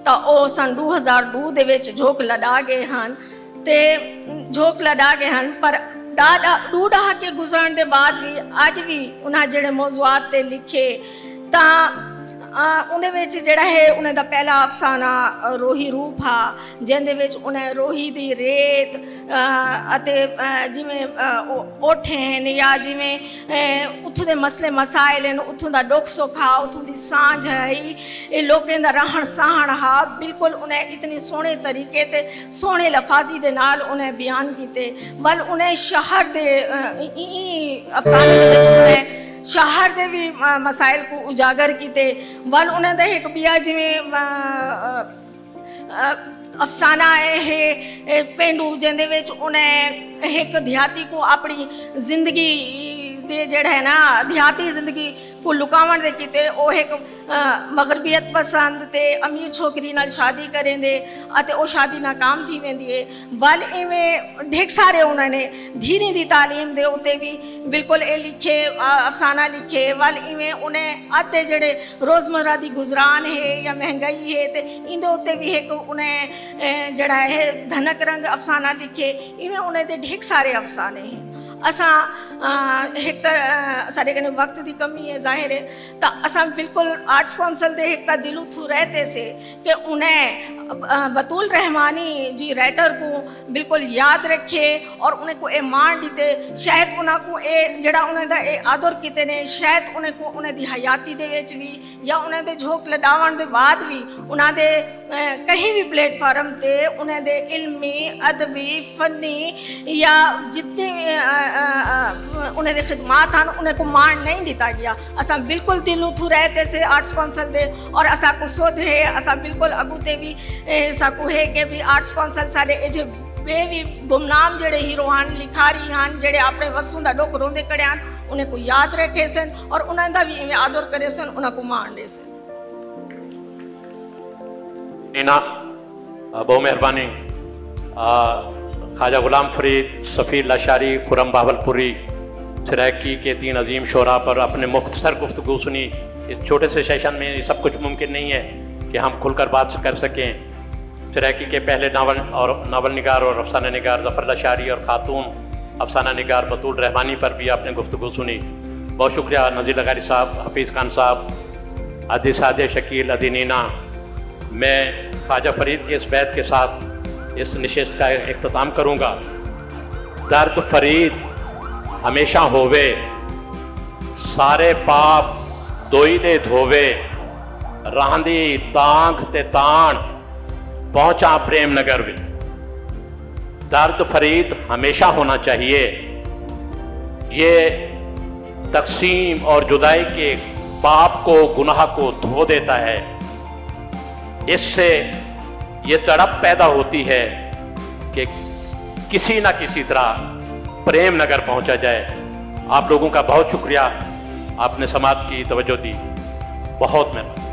तो वह सन 2002 दे विच झोंक लड़ा गए हैं ते झोंक लड़ा गए हैं पर दू दहाके गुजरन के बाद भी अज भी उन्हें जेड़े मौजूआत ते लिखे ता उहदे विच जड़ा है उन्हें दा पहला अफसाना रोही रूप हा जिंदे विच उन्हें रोही दी रेत अते जिमें ओठे हैं या जिमें उत्थों दे मसले मसाइल हैं उत्थों दा दुख सुख हा उत्थों दी सांझ है ये लोगों दा रहन सहन हा बिल्कुल उन्हें इतने सोहने तरीके ते सोहने लफाजी दे नाल उन्हें बयान कीते। वल उन्हें शहर दे अफसाने दे विच उन्हें शहर दे भी मसाइल को उजागर किते। वल उन्हें दा एक बिया जिमें अफसाना है पेंडू जिंदे विच उन्हें एक देहाती को अपनी जिंदगी दे जड़ा है ना देहाती जिंदगी को लुकावण दे कीते ਉਹ ਇੱਕ ਮਗਰਬੀਅਤ ਪਸੰਦ ਤੇ ਅਮੀਰ ਛੋਕਰੀ ਨਾਲ ਸ਼ਾਦੀ ਕरेंदे ਅਤੇ ਉਹ ਸ਼ਾਦੀ ਨਾਕਾਮ ਥੀ वेंदी है ਵੱਲ ਇਵੇਂ ढेर सारे ਉਹਨਾਂ ਨੇ ਧੀਰੀ ਦੀ ਤਾਲੀਮ ਦੇ ਉੱਤੇ ਵੀ ਬਿਲਕੁਲ ਇਹ ਲਿਖੇ ਅਫਸਾਨਾ ਲਿਖੇ ਵੱਲ ਇਵੇਂ ਉਹਨੇ ਆਤੇ ਜਿਹੜੇ ਰੋਜ਼ਮਰਾ ਦੀ ਗੁਜ਼ਰਾਨ ਹੈ ਜਾਂ ਮਹਿੰਗਾਈ ਹੈ ਤੇ ਇਹਦੇ ਉੱਤੇ ਵੀ ਇੱਕ ਉਹਨੇ ਜਿਹੜਾ ਹੈ ਧਨਕ ਰੰਗ ਅਫਸਾਨਾ ਲਿਖੇ ਇਵੇਂ ਉਹਨੇ ਦੇ ढेर सारे अफसाने हैं असां एक तो साढ़े कने वक्त की कमी है ज़ाहिर है तो असां बिल्कुल आर्ट्स कौंसल दे एक दिलू थू रहते से कि उन्हें बतूल रहमानी जी राइटर को बिल्कुल याद रखे और उन्हें को ए मान दीते शायद उन्हें को ए जड़ा उन्हें दा ए आदर कीते ने शायद उन्हें को उन्हें दी हयाती दे विच भी या उन्हें दे झोंक लडावण दे बाद भी उन्हें दे कहीं भी प्लेटफार्म ते उन्हें दे इल्मी अदबी फनी या जितने उन्हें दे खिदमात हैं उन्हें को मान नहीं दिता गया असा बिल्कुल दिलू थू रहते से आर्ट्स कौंसल दे और असा को सोध है असा बिल्कुल अगूते भी सकू है कि भी आर्ट्स कौंसल सारे जे वे भी गुमनाम जड़े हीरो हैं लिखारी हैं जड़े अपने वसूं दा डोक रोंदे कड़े हैं उन्हें को याद रखे सन और उन्हें दा भी इवें आदर करे सन उन्हें को मान दे सन नीना बहुत मेहरबानी ख्वाजा गुलाम फरीद सफ़ीर लाशारी खुरम बावलपुरी सराइकी के 3 अजीम शोरा पर अपने मुख्तसर गुफ्तगू सुनी। इस छोटे से सेशन में ये सब कुछ मुमकिन नहीं है कि हम खुलकर बात कर सकें। सराइकी के पहले नावल निगार और अफसाना निगार ज़फ़र लाशारी और ख़ातून अफसाना निगार बतूल रहमानी पर भी आपने गुफ्तगू सुनी। बहुत शुक्रिया नज़ीर लगारी साहब, हफीज़ खान साहब, अदी सादे शकील, अदी नीना। मैं ख्वाजा फरीद के इस बैत के साथ इस नशिस्त का इख्तिताम करूँगा। दर्द फरीद हमेशा होवे, सारे पाप दोई दे धोवे, रांदी तांग ते ताण पहुँचा प्रेम नगर में। दर्द फरीद हमेशा होना चाहिए। ये तकसीम और जुदाई के पाप को गुनाह को धो देता है। इससे ये तड़प पैदा होती है कि किसी ना किसी तरह प्रेम नगर पहुंचा जाए। आप लोगों का बहुत शुक्रिया, आपने समात की तवज्जो दी। बहुत मेहरबानी।